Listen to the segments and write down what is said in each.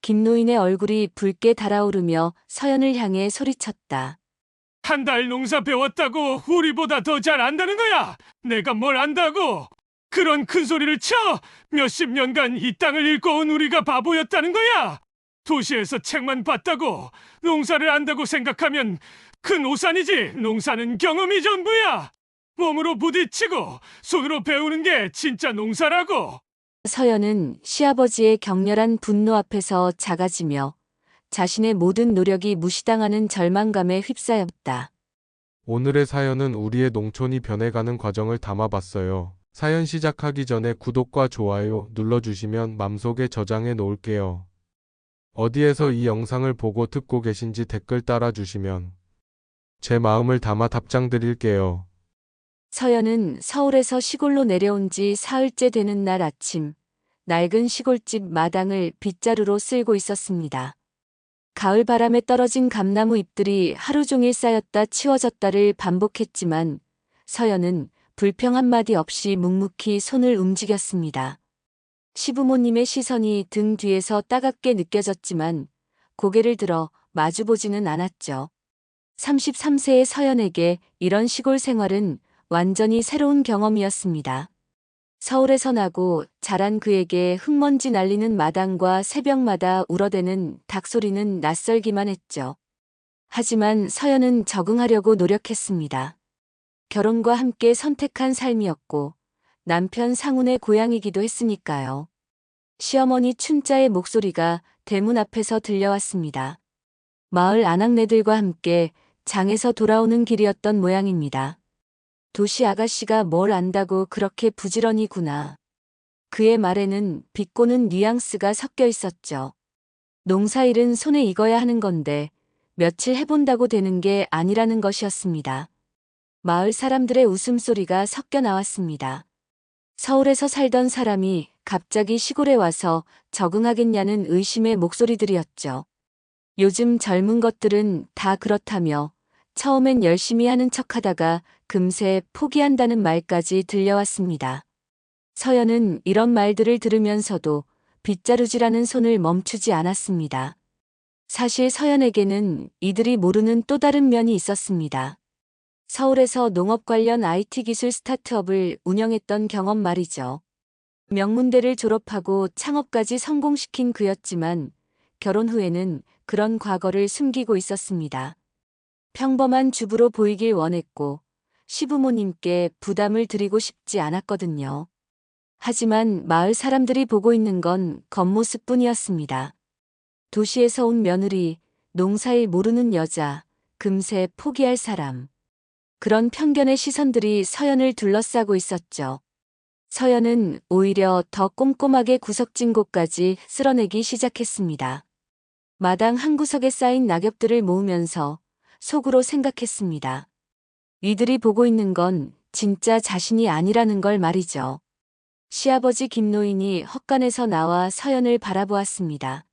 김노인의 얼굴이 붉게 달아오르며 서연을 향해 소리쳤다. 한 달 농사 배웠다고 우리보다 더 잘 안다는 거야. 내가 뭘 안다고? 그런 큰 소리를 쳐! 몇십 년간 이 땅을 일궈온 우리가 바보였다는 거야. 도시에서 책만 봤다고 농사를 안다고 생각하면 큰 오산이지. 농사는 경험이 전부야. 몸으로 부딪히고 손으로 배우는 게 진짜 농사라고. 서연은 시아버지의 격렬한 분노 앞에서 작아지며 자신의 모든 노력이 무시당하는 절망감에 휩싸였다. 오늘의 사연은 우리의 농촌이 변해가는 과정을 담아봤어요. 사연 시작하기 전에 구독과 좋아요 눌러주시면 맘속에 저장해 놓을게요. 어디에서 이 영상을 보고 듣고 계신지 댓글 달아주시면 제 마음을 담아 답장 드릴게요. 서연은 서울에서 시골로 내려온 지 사흘째 되는 날 아침, 낡은 시골집 마당을 빗자루로 쓸고 있었습니다. 가을 바람에 떨어진 감나무 잎들이 하루 종일 쌓였다 치워졌다를 반복했지만 서연은 불평 한마디 없이 묵묵히 손을 움직였습니다. 시부모님의 시선이 등 뒤에서 따갑게 느껴졌지만 고개를 들어 마주보지는 않았죠. 33세의 서연에게 이런 시골 생활은 완전히 새로운 경험이었습니다. 서울에서 나고 자란 그에게 흙먼지 날리는 마당과 새벽마다 울어대는 닭소리는 낯설기만 했죠. 하지만 서연은 적응하려고 노력했습니다. 결혼과 함께 선택한 삶이었고 남편 상훈의 고향이기도 했으니까요. 시어머니 춘자의 목소리가 대문 앞에서 들려왔습니다. 마을 아낙네들과 함께 장에서 돌아오는 길이었던 모양입니다. 도시 아가씨가 뭘 안다고 그렇게 부지런히구나. 그의 말에는 비꼬는 뉘앙스가 섞여 있었죠. 농사일은 손에 익어야 하는 건데 며칠 해본다고 되는 게 아니라는 것이었습니다. 마을 사람들의 웃음소리가 섞여 나왔습니다. 서울에서 살던 사람이 갑자기 시골에 와서 적응하겠냐는 의심의 목소리들이었죠. 요즘 젊은 것들은 다 그렇다며 처음엔 열심히 하는 척하다가 금세 포기한다는 말까지 들려왔습니다. 서연은 이런 말들을 들으면서도 빗자루질하는 손을 멈추지 않았습니다. 사실 서연에게는 이들이 모르는 또 다른 면이 있었습니다. 서울에서 농업 관련 IT 기술 스타트업을 운영했던 경험 말이죠. 명문대를 졸업하고 창업까지 성공시킨 그였지만 결혼 후에는 그런 과거를 숨기고 있었습니다. 평범한 주부로 보이길 원했고 시부모님께 부담을 드리고 싶지 않았거든요. 하지만 마을 사람들이 보고 있는 건 겉모습뿐이었습니다. 도시에서 온 며느리, 농사일 모르는 여자, 금세 포기할 사람. 그런 편견의 시선들이 서연을 둘러싸고 있었죠. 서연은 오히려 더 꼼꼼하게 구석진 곳까지 쓸어내기 시작했습니다. 마당 한 구석에 쌓인 낙엽들을 모으면서 속으로 생각했습니다. 이들이 보고 있는 건 진짜 자신이 아니라는 걸 말이죠. 시아버지 김노인이 헛간에서 나와 서연을 바라보았습니다.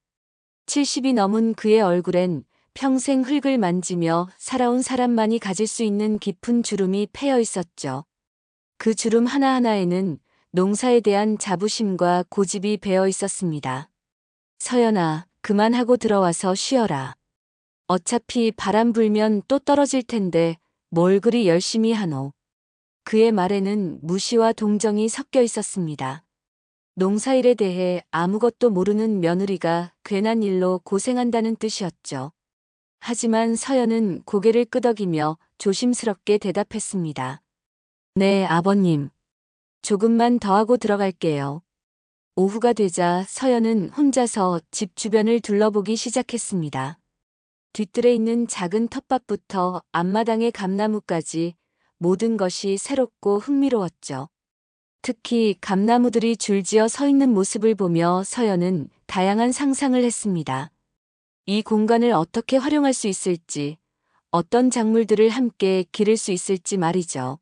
70이 넘은 그의 얼굴엔 평생 흙을 만지며 살아온 사람만이 가질 수 있는 깊은 주름이 패여 있었죠. 그 주름 하나하나에는 농사에 대한 자부심과 고집이 배어 있었습니다. 서연아, 그만하고 들어와서 쉬어라. 어차피 바람 불면 또 떨어질 텐데 뭘 그리 열심히 하노. 그의 말에는 무시와 동정이 섞여 있었습니다. 농사일에 대해 아무것도 모르는 며느리가 괜한 일로 고생한다는 뜻이었죠. 하지만 서연은 고개를 끄덕이며 조심스럽게 대답했습니다. 네, 아버님. 조금만 더 하고 들어갈게요. 오후가 되자 서연은 혼자서 집 주변을 둘러보기 시작했습니다. 뒤뜰에 있는 작은 텃밭부터 앞마당의 감나무까지 모든 것이 새롭고 흥미로웠죠. 특히 감나무들이 줄지어 서 있는 모습을 보며 서연은 다양한 상상을 했습니다. 이 공간을 어떻게 활용할 수 있을지, 어떤 작물들을 함께 기를 수 있을지 말이죠.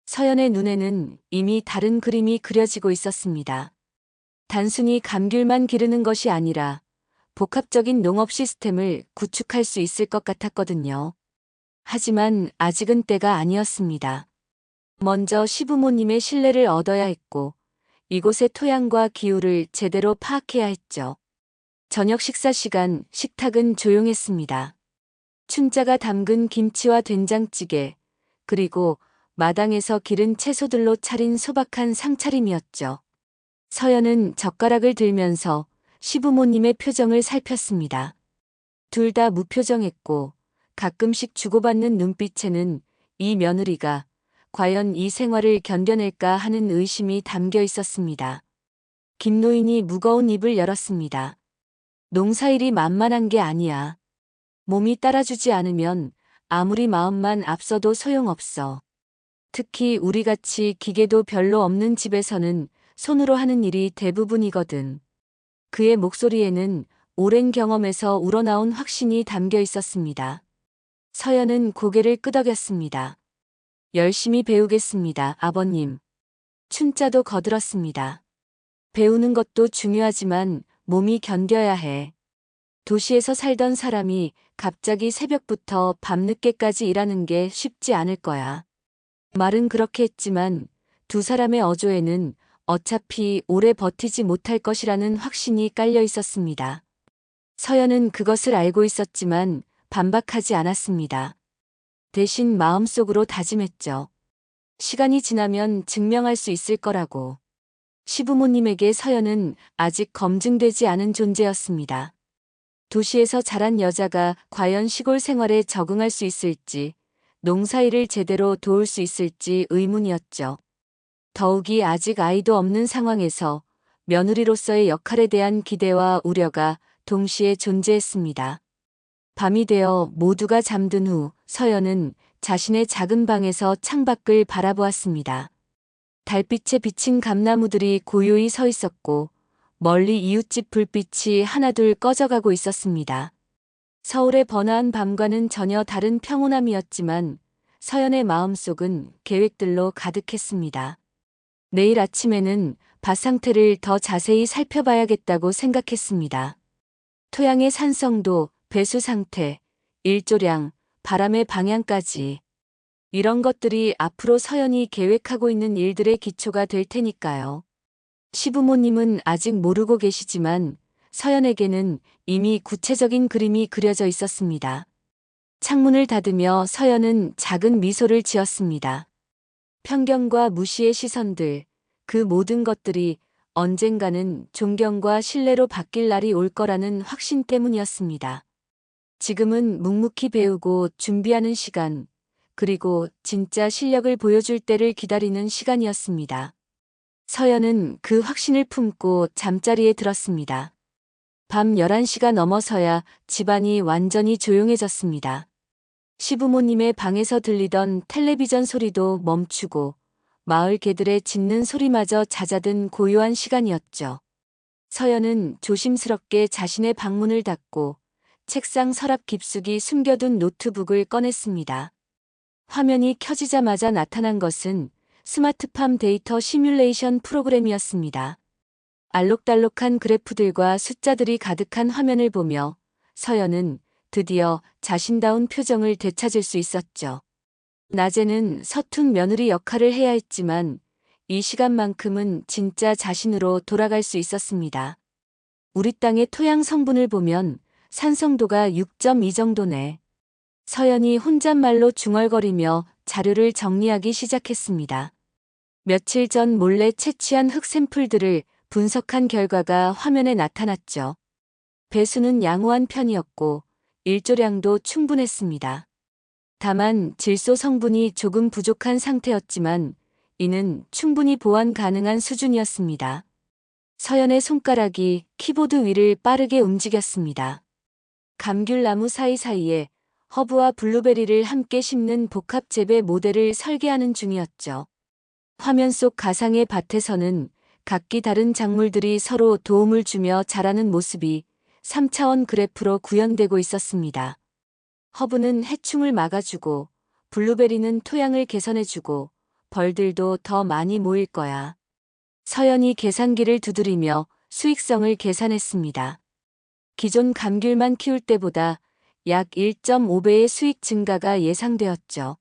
서연의 눈에는 이미 다른 그림이 그려지고 있었습니다. 단순히 감귤만 기르는 것이 아니라 복합적인 농업 시스템을 구축할 수 있을 것 같았거든요. 하지만 아직은 때가 아니었습니다. 먼저 시부모님의 신뢰를 얻어야 했고, 이곳의 토양과 기후를 제대로 파악해야 했죠. 저녁 식사 시간 식탁은 조용했습니다. 춘자가 담근 김치와 된장찌개, 그리고 마당에서 기른 채소들로 차린 소박한 상차림이었죠. 서연은 젓가락을 들면서 시부모님의 표정을 살폈습니다. 둘 다 무표정했고 가끔씩 주고받는 눈빛에는 이 며느리가 과연 이 생활을 견뎌낼까 하는 의심이 담겨 있었습니다. 김노인이 무거운 입을 열었습니다. 농사일이 만만한 게 아니야. 몸이 따라주지 않으면 아무리 마음만 앞서도 소용없어. 특히 우리같이 기계도 별로 없는 집에서는 손으로 하는 일이 대부분이거든. 그의 목소리에는 오랜 경험에서 우러나온 확신이 담겨 있었습니다. 서연은 고개를 끄덕였습니다. 열심히 배우겠습니다, 아버님. 춘자도 거들었습니다. 배우는 것도 중요하지만 몸이 견뎌야 해. 도시에서 살던 사람이 갑자기 새벽부터 밤늦게까지 일하는 게 쉽지 않을 거야. 말은 그렇게 했지만 두 사람의 어조에는 어차피 오래 버티지 못할 것이라는 확신이 깔려 있었습니다. 서연은 그것을 알고 있었지만 반박하지 않았습니다. 대신 마음속으로 다짐했죠. 시간이 지나면 증명할 수 있을 거라고. 시부모님에게 서연은 아직 검증되지 않은 존재였습니다. 도시에서 자란 여자가 과연 시골 생활에 적응할 수 있을지, 농사일을 제대로 도울 수 있을지 의문이었죠. 더욱이 아직 아이도 없는 상황에서 며느리로서의 역할에 대한 기대와 우려가 동시에 존재했습니다. 밤이 되어 모두가 잠든 후 서연은 자신의 작은 방에서 창밖을 바라보았습니다. 달빛에 비친 감나무들이 고요히 서 있었고 멀리 이웃집 불빛이 하나둘 꺼져가고 있었습니다. 서울의 번화한 밤과는 전혀 다른 평온함이었지만 서연의 마음속은 계획들로 가득했습니다. 내일 아침에는 밭 상태를 더 자세히 살펴봐야겠다고 생각했습니다. 토양의 산성도, 배수 상태, 일조량, 바람의 방향까지. 이런 것들이 앞으로 서연이 계획하고 있는 일들의 기초가 될 테니까요. 시부모님은 아직 모르고 계시지만 서연에게는 이미 구체적인 그림이 그려져 있었습니다. 창문을 닫으며 서연은 작은 미소를 지었습니다. 편견과 무시의 시선들, 그 모든 것들이 언젠가는 존경과 신뢰로 바뀔 날이 올 거라는 확신 때문이었습니다. 지금은 묵묵히 배우고 준비하는 시간, 그리고 진짜 실력을 보여줄 때를 기다리는 시간이었습니다. 서연은 그 확신을 품고 잠자리에 들었습니다. 밤 11시가 넘어서야 집안이 완전히 조용해졌습니다. 시부모님의 방에서 들리던 텔레비전 소리도 멈추고 마을 개들의 짖는 소리마저 잦아든 고요한 시간이었죠. 서연은 조심스럽게 자신의 방문을 닫고 책상 서랍 깊숙이 숨겨둔 노트북을 꺼냈습니다. 화면이 켜지자마자 나타난 것은 스마트팜 데이터 시뮬레이션 프로그램이었습니다. 알록달록한 그래프들과 숫자들이 가득한 화면을 보며 서연은 드디어 자신다운 표정을 되찾을 수 있었죠. 낮에는 서툰 며느리 역할을 해야 했지만 이 시간만큼은 진짜 자신으로 돌아갈 수 있었습니다. 우리 땅의 토양 성분을 보면 산성도가 6.2 정도네. 서연이 혼잣말로 중얼거리며 자료를 정리하기 시작했습니다. 며칠 전 몰래 채취한 흙 샘플들을 분석한 결과가 화면에 나타났죠. 배수는 양호한 편이었고 일조량도 충분했습니다. 다만 질소 성분이 조금 부족한 상태였지만 이는 충분히 보완 가능한 수준이었습니다. 서연의 손가락이 키보드 위를 빠르게 움직였습니다. 감귤나무 사이사이에 허브와 블루베리를 함께 심는 복합 재배 모델을 설계하는 중이었죠. 화면 속 가상의 밭에서는 각기 다른 작물들이 서로 도움을 주며 자라는 모습이 3차원 그래프로 구현되고 있었습니다. 허브는 해충을 막아주고 블루베리는 토양을 개선해주고 벌들도 더 많이 모일 거야. 서연이 계산기를 두드리며 수익성을 계산했습니다. 기존 감귤만 키울 때보다 약 1.5배의 수익 증가가 예상되었죠.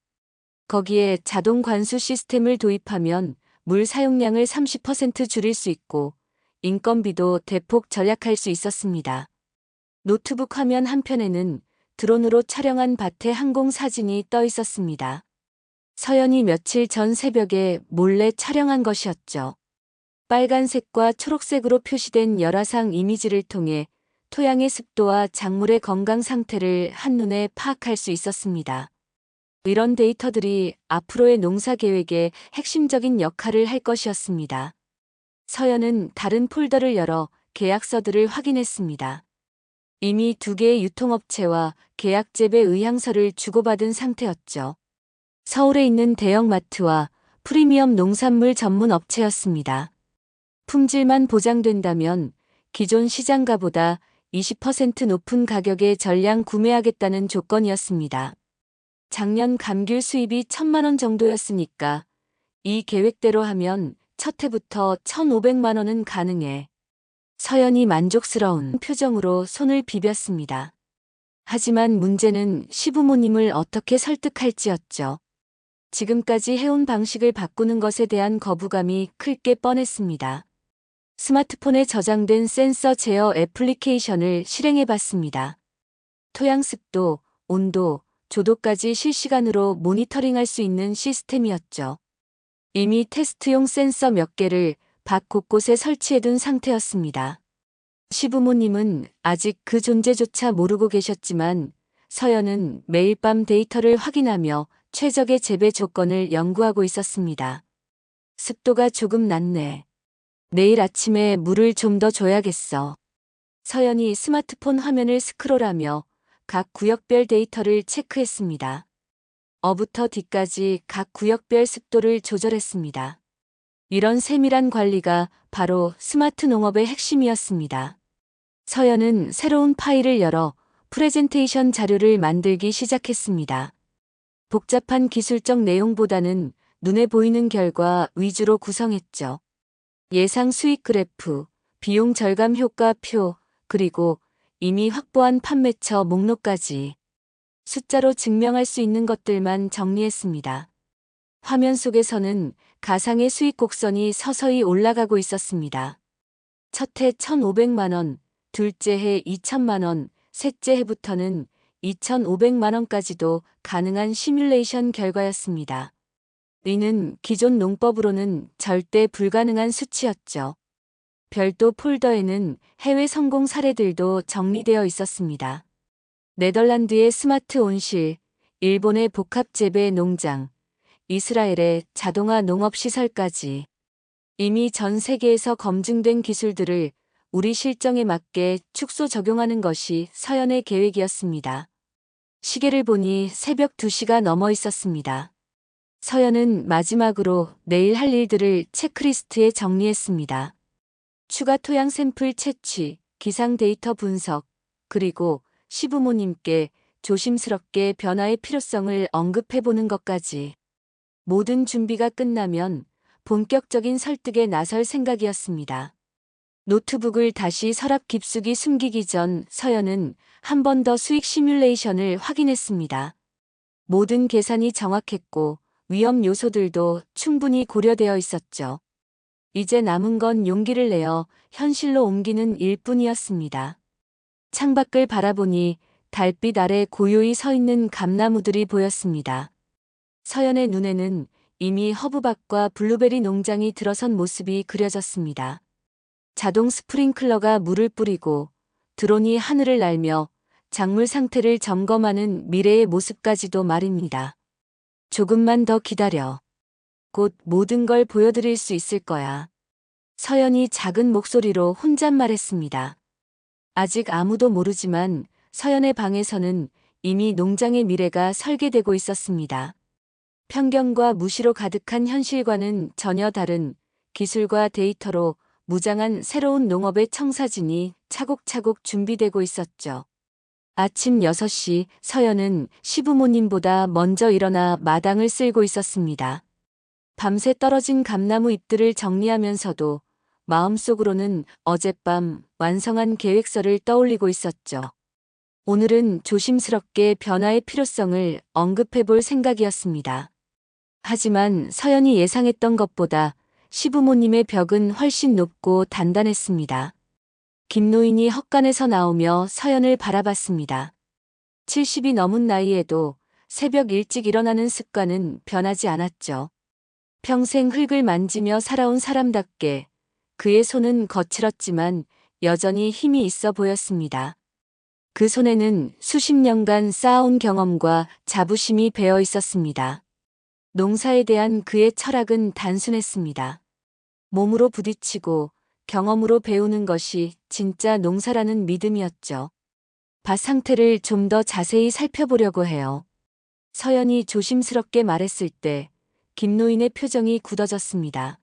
거기에 자동 관수 시스템을 도입하면 물 사용량을 30% 줄일 수 있고 인건비도 대폭 절약할 수 있었습니다. 노트북 화면 한편에는 드론으로 촬영한 밭의 항공 사진이 떠 있었습니다. 서연이 며칠 전 새벽에 몰래 촬영한 것이었죠. 빨간색과 초록색으로 표시된 열화상 이미지를 통해 토양의 습도와 작물의 건강 상태를 한눈에 파악할 수 있었습니다. 이런 데이터들이 앞으로의 농사 계획에 핵심적인 역할을 할 것이었습니다. 서연은 다른 폴더를 열어 계약서들을 확인했습니다. 이미 2개의 유통업체와 계약 재배 의향서를 주고받은 상태였죠. 서울에 있는 대형마트와 프리미엄 농산물 전문 업체였습니다. 품질만 보장된다면 기존 시장가보다 20% 높은 가격에 전량 구매하겠다는 조건이었습니다. 작년 감귤 수입이 1,000만 원 정도였으니까 이 계획대로 하면 첫 해부터 1,500만 원은 가능해. 서연이 만족스러운 표정으로 손을 비볐습니다. 하지만 문제는 시부모님을 어떻게 설득할지였죠. 지금까지 해온 방식을 바꾸는 것에 대한 거부감이 클 게 뻔했습니다. 스마트폰에 저장된 센서 제어 애플리케이션을 실행해봤습니다. 토양 습도, 온도, 조도까지 실시간으로 모니터링할 수 있는 시스템이었죠. 이미 테스트용 센서 몇 개를 밭 곳곳에 설치해둔 상태였습니다. 시부모님은 아직 그 존재조차 모르고 계셨지만 서연은 매일 밤 데이터를 확인하며 최적의 재배 조건을 연구하고 있었습니다. 습도가 조금 낮네. 내일 아침에 물을 좀 더 줘야겠어. 서연이 스마트폰 화면을 스크롤하며 각 구역별 데이터를 체크했습니다. 어부터 뒤까지 각 구역별 습도를 조절했습니다. 이런 세밀한 관리가 바로 스마트 농업의 핵심이었습니다. 서연은 새로운 파일을 열어 프레젠테이션 자료를 만들기 시작했습니다. 복잡한 기술적 내용보다는 눈에 보이는 결과 위주로 구성했죠. 예상 수익 그래프, 비용 절감 효과 표, 그리고 이미 확보한 판매처 목록까지 숫자로 증명할 수 있는 것들만 정리했습니다. 화면 속에서는 가상의 수익 곡선이 서서히 올라가고 있었습니다. 첫 해 1,500만 원, 둘째 해 2,000만 원, 셋째 해부터는 2,500만 원까지도 가능한 시뮬레이션 결과였습니다. 이는 기존 농법으로는 절대 불가능한 수치였죠. 별도 폴더에는 해외 성공 사례들도 정리되어 있었습니다. 네덜란드의 스마트 온실, 일본의 복합 재배 농장, 이스라엘의 자동화 농업 시설까지 이미 전 세계에서 검증된 기술들을 우리 실정에 맞게 축소 적용하는 것이 서연의 계획이었습니다. 시계를 보니 새벽 2시가 넘어 있었습니다. 서연은 마지막으로 내일 할 일들을 체크리스트에 정리했습니다. 추가 토양 샘플 채취, 기상 데이터 분석, 그리고 시부모님께 조심스럽게 변화의 필요성을 언급해보는 것까지. 모든 준비가 끝나면 본격적인 설득에 나설 생각이었습니다. 노트북을 다시 서랍 깊숙이 숨기기 전 서연은 한 번 더 수익 시뮬레이션을 확인했습니다. 모든 계산이 정확했고 위험 요소들도 충분히 고려되어 있었죠. 이제 남은 건 용기를 내어 현실로 옮기는 일뿐이었습니다. 창밖을 바라보니 달빛 아래 고요히 서 있는 감나무들이 보였습니다. 서연의 눈에는 이미 허브밭과 블루베리 농장이 들어선 모습이 그려졌습니다. 자동 스프링클러가 물을 뿌리고 드론이 하늘을 날며 작물 상태를 점검하는 미래의 모습까지도 말입니다. 조금만 더 기다려. 곧 모든 걸 보여드릴 수 있을 거야. 서연이 작은 목소리로 혼잣말했습니다. 아직 아무도 모르지만 서연의 방에서는 이미 농장의 미래가 설계되고 있었습니다. 편견과 무시로 가득한 현실과는 전혀 다른 기술과 데이터로 무장한 새로운 농업의 청사진이 차곡차곡 준비되고 있었죠. 아침 6시 서연은 시부모님보다 먼저 일어나 마당을 쓸고 있었습니다. 밤새 떨어진 감나무 잎들을 정리하면서도 마음속으로는 어젯밤 완성한 계획서를 떠올리고 있었죠. 오늘은 조심스럽게 변화의 필요성을 언급해 볼 생각이었습니다. 하지만 서연이 예상했던 것보다 시부모님의 벽은 훨씬 높고 단단했습니다. 김노인이 헛간에서 나오며 서연을 바라봤습니다. 70이 넘은 나이에도 새벽 일찍 일어나는 습관은 변하지 않았죠. 평생 흙을 만지며 살아온 사람답게 그의 손은 거칠었지만 여전히 힘이 있어 보였습니다. 그 손에는 수십 년간 쌓아온 경험과 자부심이 배어 있었습니다. 농사에 대한 그의 철학은 단순했습니다. 몸으로 부딪히고 경험으로 배우는 것이 진짜 농사라는 믿음이었죠. 밭 상태를 좀 더 자세히 살펴보려고 해요. 서연이 조심스럽게 말했을 때 김노인의 표정이 굳어졌습니다.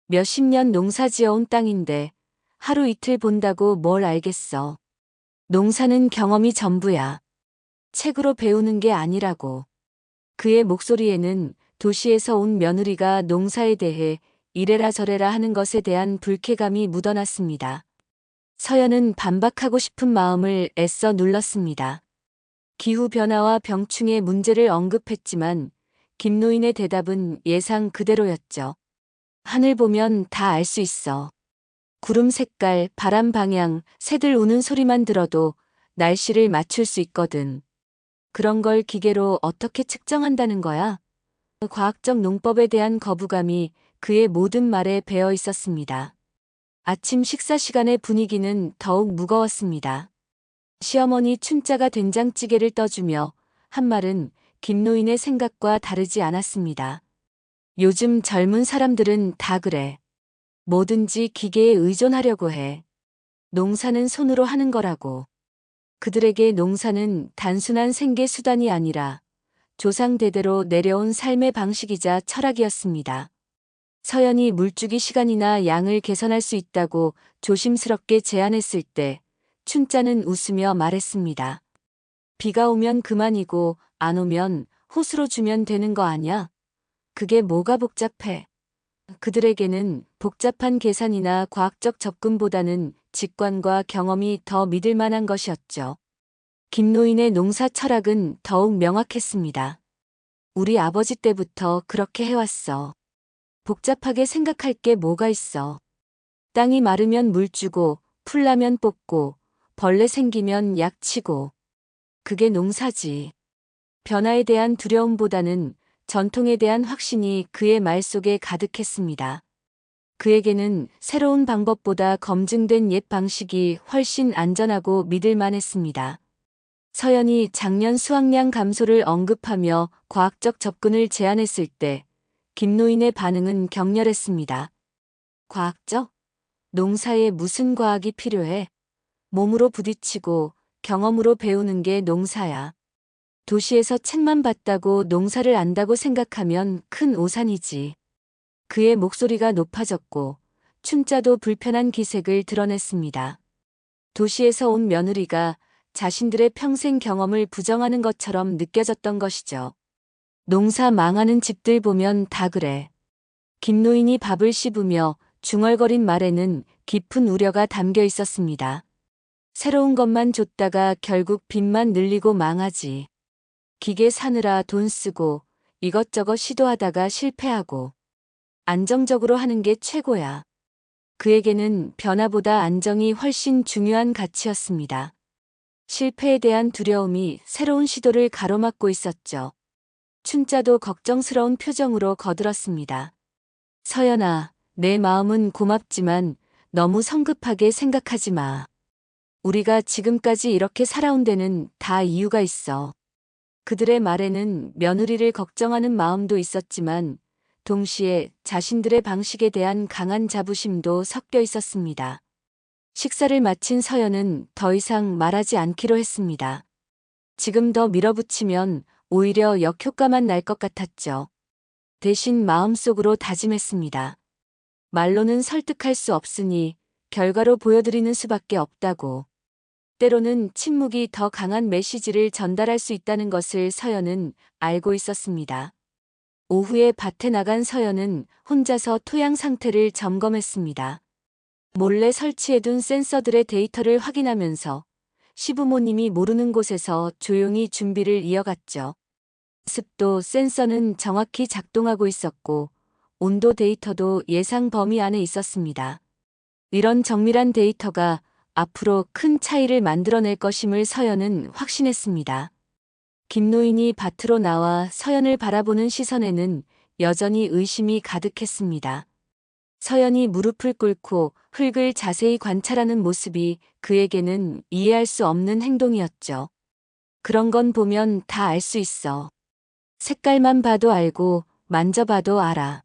몇십 년 농사 지어온 땅인데 하루 이틀 본다고 뭘 알겠어. 농사는 경험이 전부야. 책으로 배우는 게 아니라고. 그의 목소리에는 도시에서 온 며느리가 농사에 대해 이래라 저래라 하는 것에 대한 불쾌감이 묻어났습니다. 서연은 반박하고 싶은 마음을 애써 눌렀습니다. 기후변화와 병충해 문제를 언급했지만 김노인의 대답은 예상 그대로였죠. 하늘 보면 다 알 수 있어. 구름 색깔, 바람 방향, 새들 우는 소리만 들어도 날씨를 맞출 수 있거든. 그런 걸 기계로 어떻게 측정한다는 거야? 과학적 농법에 대한 거부감이 그의 모든 말에 배어 있었습니다. 아침 식사 시간의 분위기는 더욱 무거웠습니다. 시어머니 춘자가 된장찌개를 떠주며 한 말은 김노인의 생각과 다르지 않았습니다. 요즘 젊은 사람들은 다 그래. 뭐든지 기계에 의존하려고 해. 농사는 손으로 하는 거라고. 그들에게 농사는 단순한 생계 수단이 아니라 조상 대대로 내려온 삶의 방식이자 철학이었습니다. 서연이 물주기 시간이나 양을 개선할 수 있다고 조심스럽게 제안했을 때 춘자는 웃으며 말했습니다. 비가 오면 그만이고 안 오면 호수로 주면 되는 거 아냐? 그게 뭐가 복잡해? 그들에게는 복잡한 계산이나 과학적 접근보다는 직관과 경험이 더 믿을 만한 것이었죠. 김노인의 농사 철학은 더욱 명확했습니다. 우리 아버지 때부터 그렇게 해왔어. 복잡하게 생각할 게 뭐가 있어. 땅이 마르면 물 주고, 풀나면 뽑고, 벌레 생기면 약 치고. 그게 농사지. 변화에 대한 두려움보다는 전통에 대한 확신이 그의 말 속에 가득했습니다. 그에게는 새로운 방법보다 검증된 옛 방식이 훨씬 안전하고 믿을 만했습니다. 서연이 작년 수확량 감소를 언급하며 과학적 접근을 제안했을 때 김노인의 반응은 격렬했습니다. 과학적? 농사에 무슨 과학이 필요해? 몸으로 부딪히고 경험으로 배우는 게 농사야. 도시에서 책만 봤다고 농사를 안다고 생각하면 큰 오산이지. 그의 목소리가 높아졌고 춘자도 불편한 기색을 드러냈습니다. 도시에서 온 며느리가 자신들의 평생 경험을 부정하는 것처럼 느껴졌던 것이죠. 농사 망하는 집들 보면 다 그래. 김노인이 밥을 씹으며 중얼거린 말에는 깊은 우려가 담겨 있었습니다. 새로운 것만 줬다가 결국 빚만 늘리고 망하지. 기계 사느라 돈 쓰고 이것저것 시도하다가 실패하고. 안정적으로 하는 게 최고야. 그에게는 변화보다 안정이 훨씬 중요한 가치였습니다. 실패에 대한 두려움이 새로운 시도를 가로막고 있었죠. 춘자도 걱정스러운 표정으로 거들었습니다. 서연아, 내 마음은 고맙지만 너무 성급하게 생각하지 마. 우리가 지금까지 이렇게 살아온 데는 다 이유가 있어. 그들의 말에는 며느리를 걱정하는 마음도 있었지만 동시에 자신들의 방식에 대한 강한 자부심도 섞여 있었습니다. 식사를 마친 서연은 더 이상 말하지 않기로 했습니다. 지금 더 밀어붙이면 오히려 역효과만 날 것 같았죠. 대신 마음속으로 다짐했습니다. 말로는 설득할 수 없으니 결과로 보여드리는 수밖에 없다고. 때로는 침묵이 더 강한 메시지를 전달할 수 있다는 것을 서연은 알고 있었습니다. 오후에 밭에 나간 서연은 혼자서 토양 상태를 점검했습니다. 몰래 설치해둔 센서들의 데이터를 확인하면서 시부모님이 모르는 곳에서 조용히 준비를 이어갔죠. 습도 센서는 정확히 작동하고 있었고 온도 데이터도 예상 범위 안에 있었습니다. 이런 정밀한 데이터가 앞으로 큰 차이를 만들어낼 것임을 서연은 확신했습니다. 김노인이 밭으로 나와 서연을 바라보는 시선에는 여전히 의심이 가득했습니다. 서연이 무릎을 꿇고 흙을 자세히 관찰하는 모습이 그에게는 이해할 수 없는 행동이었죠. 그런 건 보면 다 알 수 있어. 색깔만 봐도 알고 만져봐도 알아.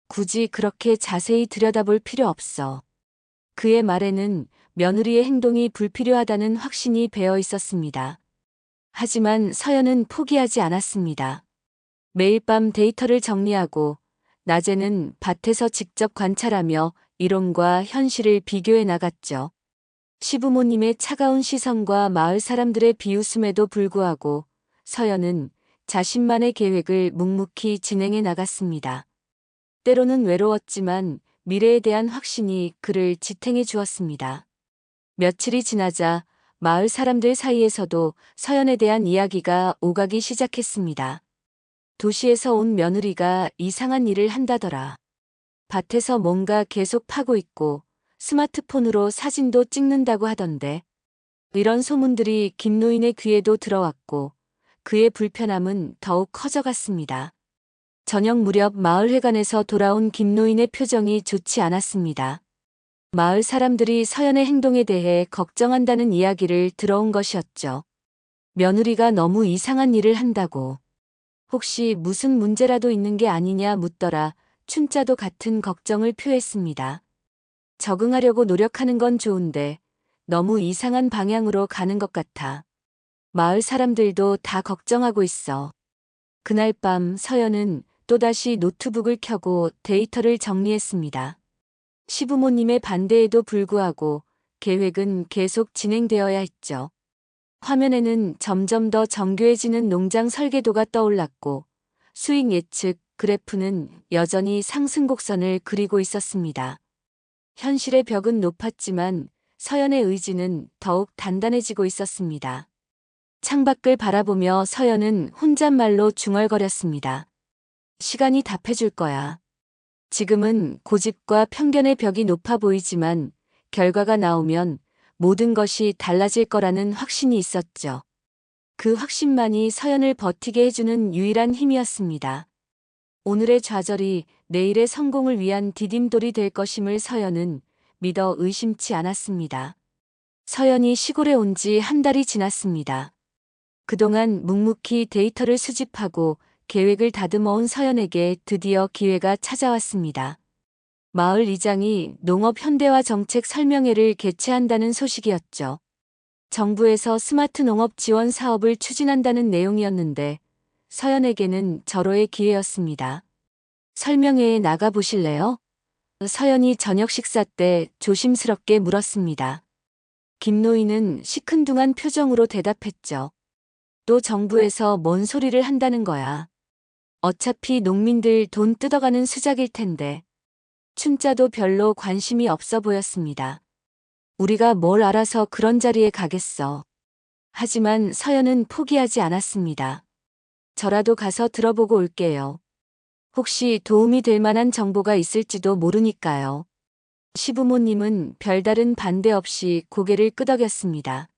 굳이 그렇게 자세히 들여다볼 필요 없어. 그의 말에는 며느리의 행동이 불필요하다는 확신이 배어 있었습니다. 하지만 서연은 포기하지 않았습니다. 매일 밤 데이터를 정리하고 낮에는 밭에서 직접 관찰하며 이론과 현실을 비교해 나갔죠. 시부모님의 차가운 시선과 마을 사람들의 비웃음에도 불구하고 서연은 자신만의 계획을 묵묵히 진행해 나갔습니다. 때로는 외로웠지만 미래에 대한 확신이 그를 지탱해 주었습니다. 며칠이 지나자 마을 사람들 사이에서도 서연에 대한 이야기가 오가기 시작했습니다. 도시에서 온 며느리가 이상한 일을 한다더라. 밭에서 뭔가 계속 파고 있고 스마트폰으로 사진도 찍는다고 하던데. 이런 소문들이 김노인의 귀에도 들어왔고 그의 불편함은 더욱 커져갔습니다. 저녁 무렵 마을회관에서 돌아온 김노인의 표정이 좋지 않았습니다. 마을 사람들이 서연의 행동에 대해 걱정한다는 이야기를 들어온 것이었죠. 며느리가 너무 이상한 일을 한다고. 혹시 무슨 문제라도 있는 게 아니냐 묻더라. 춘자도 같은 걱정을 표했습니다. 적응하려고 노력하는 건 좋은데 너무 이상한 방향으로 가는 것 같아. 마을 사람들도 다 걱정하고 있어. 그날 밤 서연은 또다시 노트북을 켜고 데이터를 정리했습니다. 시부모님의 반대에도 불구하고 계획은 계속 진행되어야 했죠. 화면에는 점점 더 정교해지는 농장 설계도가 떠올랐고 수익 예측 그래프는 여전히 상승 곡선을 그리고 있었습니다. 현실의 벽은 높았지만 서연의 의지는 더욱 단단해지고 있었습니다. 창밖을 바라보며 서연은 혼잣말로 중얼거렸습니다. 시간이 답해줄 거야. 지금은 고집과 편견의 벽이 높아 보이지만 결과가 나오면 모든 것이 달라질 거라는 확신이 있었죠. 그 확신만이 서연을 버티게 해주는 유일한 힘이었습니다. 오늘의 좌절이 내일의 성공을 위한 디딤돌이 될 것임을 서연은 믿어 의심치 않았습니다. 서연이 시골에 온 지 한 달이 지났습니다. 그동안 묵묵히 데이터를 수집하고 계획을 다듬어온 서연에게 드디어 기회가 찾아왔습니다. 마을 이장이 농업 현대화 정책 설명회를 개최한다는 소식이었죠. 정부에서 스마트 농업 지원 사업을 추진한다는 내용이었는데 서연에게는 절호의 기회였습니다. 설명회에 나가 보실래요? 서연이 저녁 식사 때 조심스럽게 물었습니다. 김노인은 시큰둥한 표정으로 대답했죠. 또 정부에서 뭔 소리를 한다는 거야. 어차피 농민들 돈 뜯어가는 수작일 텐데. 춘자도 별로 관심이 없어 보였습니다. 우리가 뭘 알아서 그런 자리에 가겠어. 하지만 서연은 포기하지 않았습니다. 저라도 가서 들어보고 올게요. 혹시 도움이 될 만한 정보가 있을지도 모르니까요. 시부모님은 별다른 반대 없이 고개를 끄덕였습니다.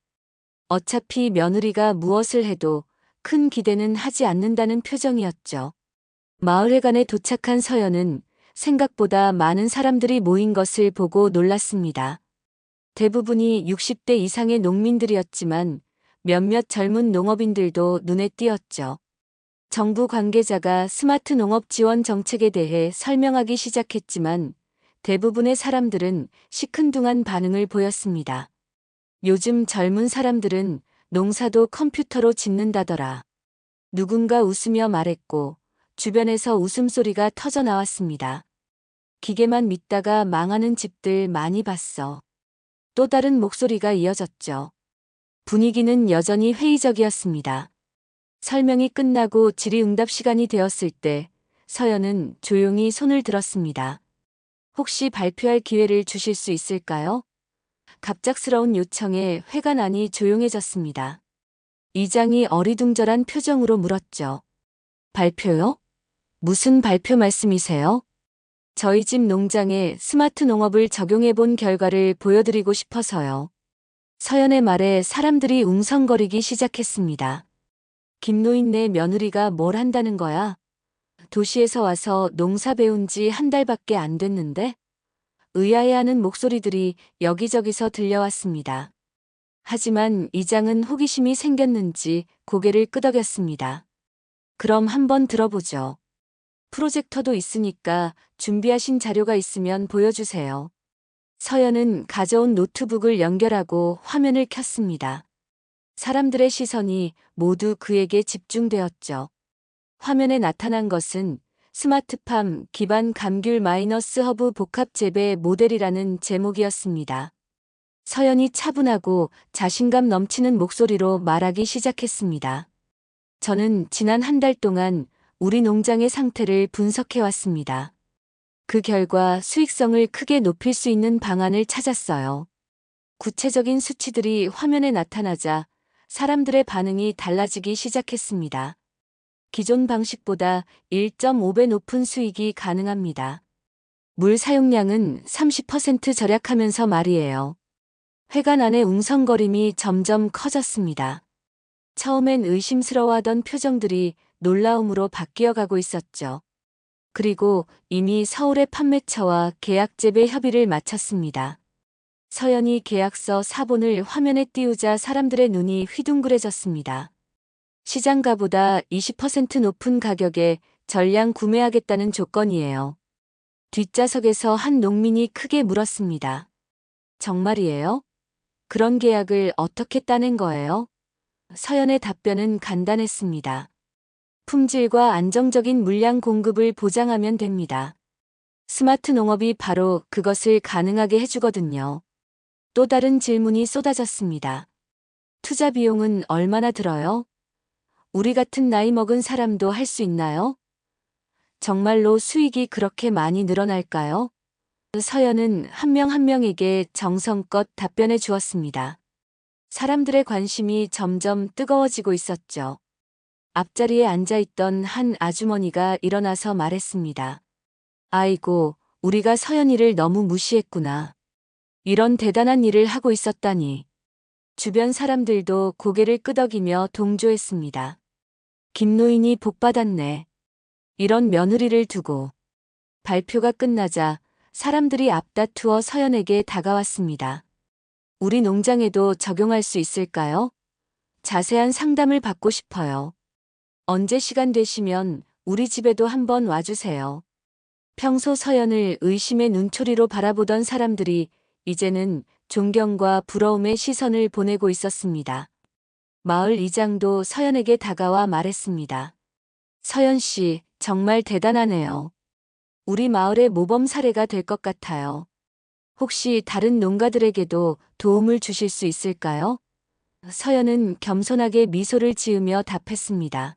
어차피 며느리가 무엇을 해도 큰 기대는 하지 않는다는 표정이었죠. 마을회관에 도착한 서연은 생각보다 많은 사람들이 모인 것을 보고 놀랐습니다. 대부분이 60대 이상의 농민들이었지만 몇몇 젊은 농업인들도 눈에 띄었죠. 정부 관계자가 스마트 농업 지원 정책에 대해 설명하기 시작했지만 대부분의 사람들은 시큰둥한 반응을 보였습니다. 요즘 젊은 사람들은 농사도 컴퓨터로 짓는다더라. 누군가 웃으며 말했고 주변에서 웃음소리가 터져 나왔습니다. 기계만 믿다가 망하는 집들 많이 봤어. 또 다른 목소리가 이어졌죠. 분위기는 여전히 회의적이었습니다. 설명이 끝나고 질의응답 시간이 되었을 때 서연은 조용히 손을 들었습니다. 혹시 발표할 기회를 주실 수 있을까요? 갑작스러운 요청에 회관 안이 조용해졌습니다. 이장이 어리둥절한 표정으로 물었죠. 발표요? 무슨 발표 말씀이세요? 저희 집 농장에 스마트 농업을 적용해 본 결과를 보여드리고 싶어서요. 서연의 말에 사람들이 웅성거리기 시작했습니다. 김노인네 며느리가 뭘 한다는 거야? 도시에서 와서 농사 배운 지 한 달밖에 안 됐는데? 의아해하는 목소리들이 여기저기서 들려왔습니다. 하지만 이장은 호기심이 생겼는지 고개를 끄덕였습니다. 그럼 한번 들어보죠. 프로젝터도 있으니까 준비하신 자료가 있으면 보여주세요. 서연은 가져온 노트북을 연결하고 화면을 켰습니다. 사람들의 시선이 모두 그에게 집중되었죠. 화면에 나타난 것은 스마트팜 기반 감귤 마이너스 허브 복합 재배 모델이라는 제목이었습니다. 서연이 차분하고 자신감 넘치는 목소리로 말하기 시작했습니다. 저는 지난 한 달 동안 우리 농장의 상태를 분석해 왔습니다. 그 결과 수익성을 크게 높일 수 있는 방안을 찾았어요. 구체적인 수치들이 화면에 나타나자 사람들의 반응이 달라지기 시작했습니다. 기존 방식보다 1.5배 높은 수익이 가능합니다. 물 사용량은 30% 절약하면서 말이에요. 회관 안의 웅성거림이 점점 커졌습니다. 처음엔 의심스러워하던 표정들이 놀라움으로 바뀌어 가고 있었죠. 그리고 이미 서울의 판매처와 계약 재배 협의를 마쳤습니다. 서연이 계약서 사본을 화면에 띄우자 사람들의 눈이 휘둥그레졌습니다. 시장가보다 20% 높은 가격에 전량 구매하겠다는 조건이에요. 뒷좌석에서 한 농민이 크게 물었습니다. 정말이에요? 그런 계약을 어떻게 따낸 거예요? 서연의 답변은 간단했습니다. 품질과 안정적인 물량 공급을 보장하면 됩니다. 스마트 농업이 바로 그것을 가능하게 해주거든요. 또 다른 질문이 쏟아졌습니다. 투자 비용은 얼마나 들어요? 우리 같은 나이 먹은 사람도 할 수 있나요? 정말로 수익이 그렇게 많이 늘어날까요? 서연은 한 명 한 명에게 정성껏 답변해 주었습니다. 사람들의 관심이 점점 뜨거워지고 있었죠. 앞자리에 앉아있던 한 아주머니가 일어나서 말했습니다. 아이고, 우리가 서연이를 너무 무시했구나. 이런 대단한 일을 하고 있었다니. 주변 사람들도 고개를 끄덕이며 동조했습니다. 김노인이 복받았네. 이런 며느리를 두고. 발표가 끝나자 사람들이 앞다투어 서연에게 다가왔습니다. 우리 농장에도 적용할 수 있을까요? 자세한 상담을 받고 싶어요. 언제 시간 되시면 우리 집에도 한번 와주세요. 평소 서연을 의심의 눈초리로 바라보던 사람들이 이제는 존경과 부러움의 시선을 보내고 있었습니다. 마을 이장도 서연에게 다가와 말했습니다. 서연 씨, 정말 대단하네요. 우리 마을의 모범 사례가 될 것 같아요. 혹시 다른 농가들에게도 도움을 주실 수 있을까요? 서연은 겸손하게 미소를 지으며 답했습니다.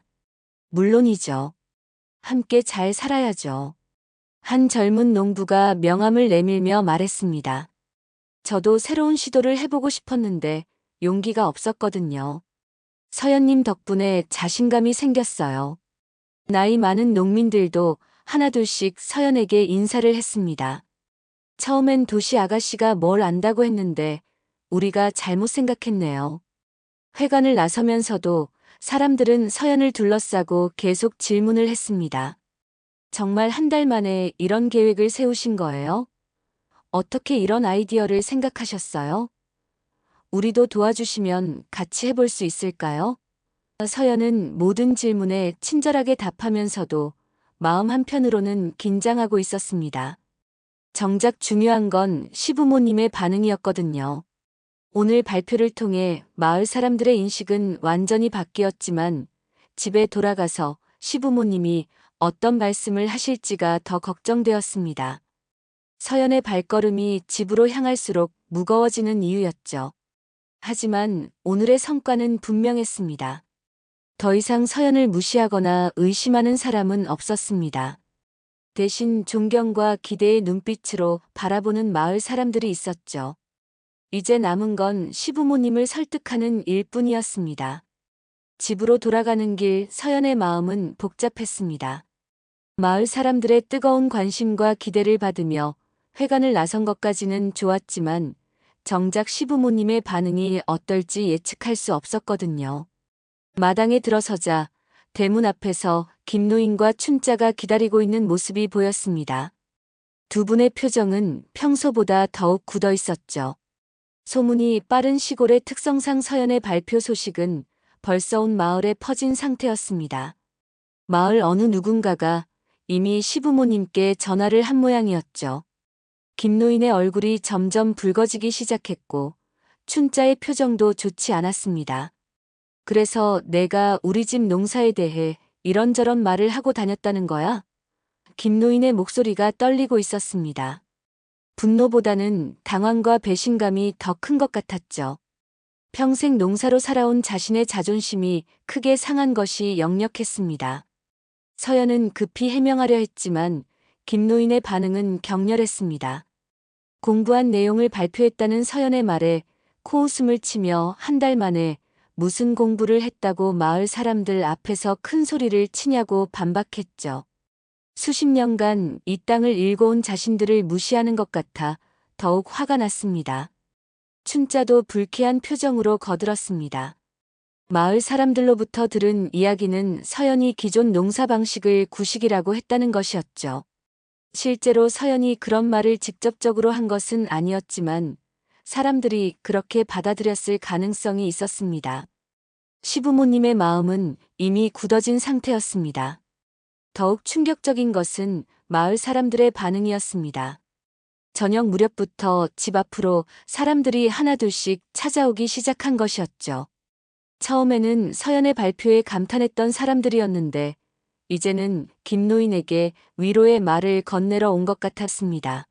물론이죠. 함께 잘 살아야죠. 한 젊은 농부가 명함을 내밀며 말했습니다. 저도 새로운 시도를 해보고 싶었는데 용기가 없었거든요. 서연님 덕분에 자신감이 생겼어요. 나이 많은 농민들도 하나둘씩 서연에게 인사를 했습니다. 처음엔 도시 아가씨가 뭘 안다고 했는데 우리가 잘못 생각했네요. 회관을 나서면서도 사람들은 서연을 둘러싸고 계속 질문을 했습니다. 정말 한 달 만에 이런 계획을 세우신 거예요? 어떻게 이런 아이디어를 생각하셨어요? 우리도 도와주시면 같이 해볼 수 있을까요? 서연은 모든 질문에 친절하게 답하면서도 마음 한편으로는 긴장하고 있었습니다. 정작 중요한 건 시부모님의 반응이었거든요. 오늘 발표를 통해 마을 사람들의 인식은 완전히 바뀌었지만 집에 돌아가서 시부모님이 어떤 말씀을 하실지가 더 걱정되었습니다. 서연의 발걸음이 집으로 향할수록 무거워지는 이유였죠. 하지만 오늘의 성과는 분명했습니다. 더 이상 서연을 무시하거나 의심하는 사람은 없었습니다. 대신 존경과 기대의 눈빛으로 바라보는 마을 사람들이 있었죠. 이제 남은 건 시부모님을 설득하는 일뿐이었습니다. 집으로 돌아가는 길 서연의 마음은 복잡했습니다. 마을 사람들의 뜨거운 관심과 기대를 받으며 회관을 나선 것까지는 좋았지만 정작 시부모님의 반응이 어떨지 예측할 수 없었거든요. 마당에 들어서자 대문 앞에서 김노인과 춘자가 기다리고 있는 모습이 보였습니다. 두 분의 표정은 평소보다 더욱 굳어 있었죠. 소문이 빠른 시골의 특성상 서연의 발표 소식은 벌써 온 마을에 퍼진 상태였습니다. 마을 어느 누군가가 이미 시부모님께 전화를 한 모양이었죠. 김노인의 얼굴이 점점 붉어지기 시작했고 춘자의 표정도 좋지 않았습니다. 그래서 내가 우리 집 농사에 대해 이런저런 말을 하고 다녔다는 거야? 김노인의 목소리가 떨리고 있었습니다. 분노보다는 당황과 배신감이 더 큰 것 같았죠. 평생 농사로 살아온 자신의 자존심이 크게 상한 것이 역력했습니다. 서연은 급히 해명하려 했지만 김노인의 반응은 격렬했습니다. 공부한 내용을 발표했다는 서연의 말에 코웃음을 치며 한 달 만에 무슨 공부를 했다고 마을 사람들 앞에서 큰 소리를 치냐고 반박했죠. 수십 년간 이 땅을 일궈온 자신들을 무시하는 것 같아 더욱 화가 났습니다. 춘자도 불쾌한 표정으로 거들었습니다. 마을 사람들로부터 들은 이야기는 서연이 기존 농사 방식을 구식이라고 했다는 것이었죠. 실제로 서연이 그런 말을 직접적으로 한 것은 아니었지만 사람들이 그렇게 받아들였을 가능성이 있었습니다. 시부모님의 마음은 이미 굳어진 상태였습니다. 더욱 충격적인 것은 마을 사람들의 반응이었습니다. 저녁 무렵부터 집 앞으로 사람들이 하나둘씩 찾아오기 시작한 것이었죠. 처음에는 서연의 발표에 감탄했던 사람들이었는데 이제는 김노인에게 위로의 말을 건네러 온 것 같았습니다.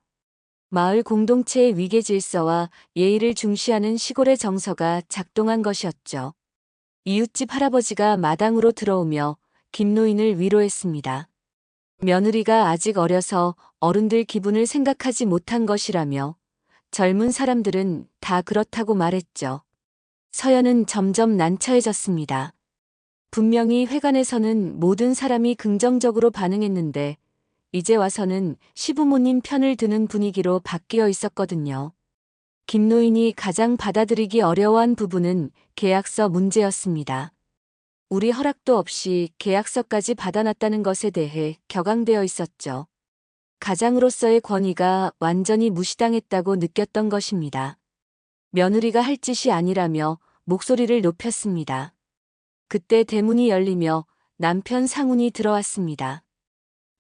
마을 공동체의 위계 질서와 예의를 중시하는 시골의 정서가 작동한 것이었죠. 이웃집 할아버지가 마당으로 들어오며 김노인을 위로했습니다. 며느리가 아직 어려서 어른들 기분을 생각하지 못한 것이라며 젊은 사람들은 다 그렇다고 말했죠. 서연은 점점 난처해졌습니다. 분명히 회관에서는 모든 사람이 긍정적으로 반응했는데 이제 와서는 시부모님 편을 드는 분위기로 바뀌어 있었거든요. 김노인이 가장 받아들이기 어려워한 부분은 계약서 문제였습니다. 우리 허락도 없이 계약서까지 받아놨다는 것에 대해 격앙되어 있었죠. 가장으로서의 권위가 완전히 무시당했다고 느꼈던 것입니다. 며느리가 할 짓이 아니라며 목소리를 높였습니다. 그때 대문이 열리며 남편 상훈이 들어왔습니다.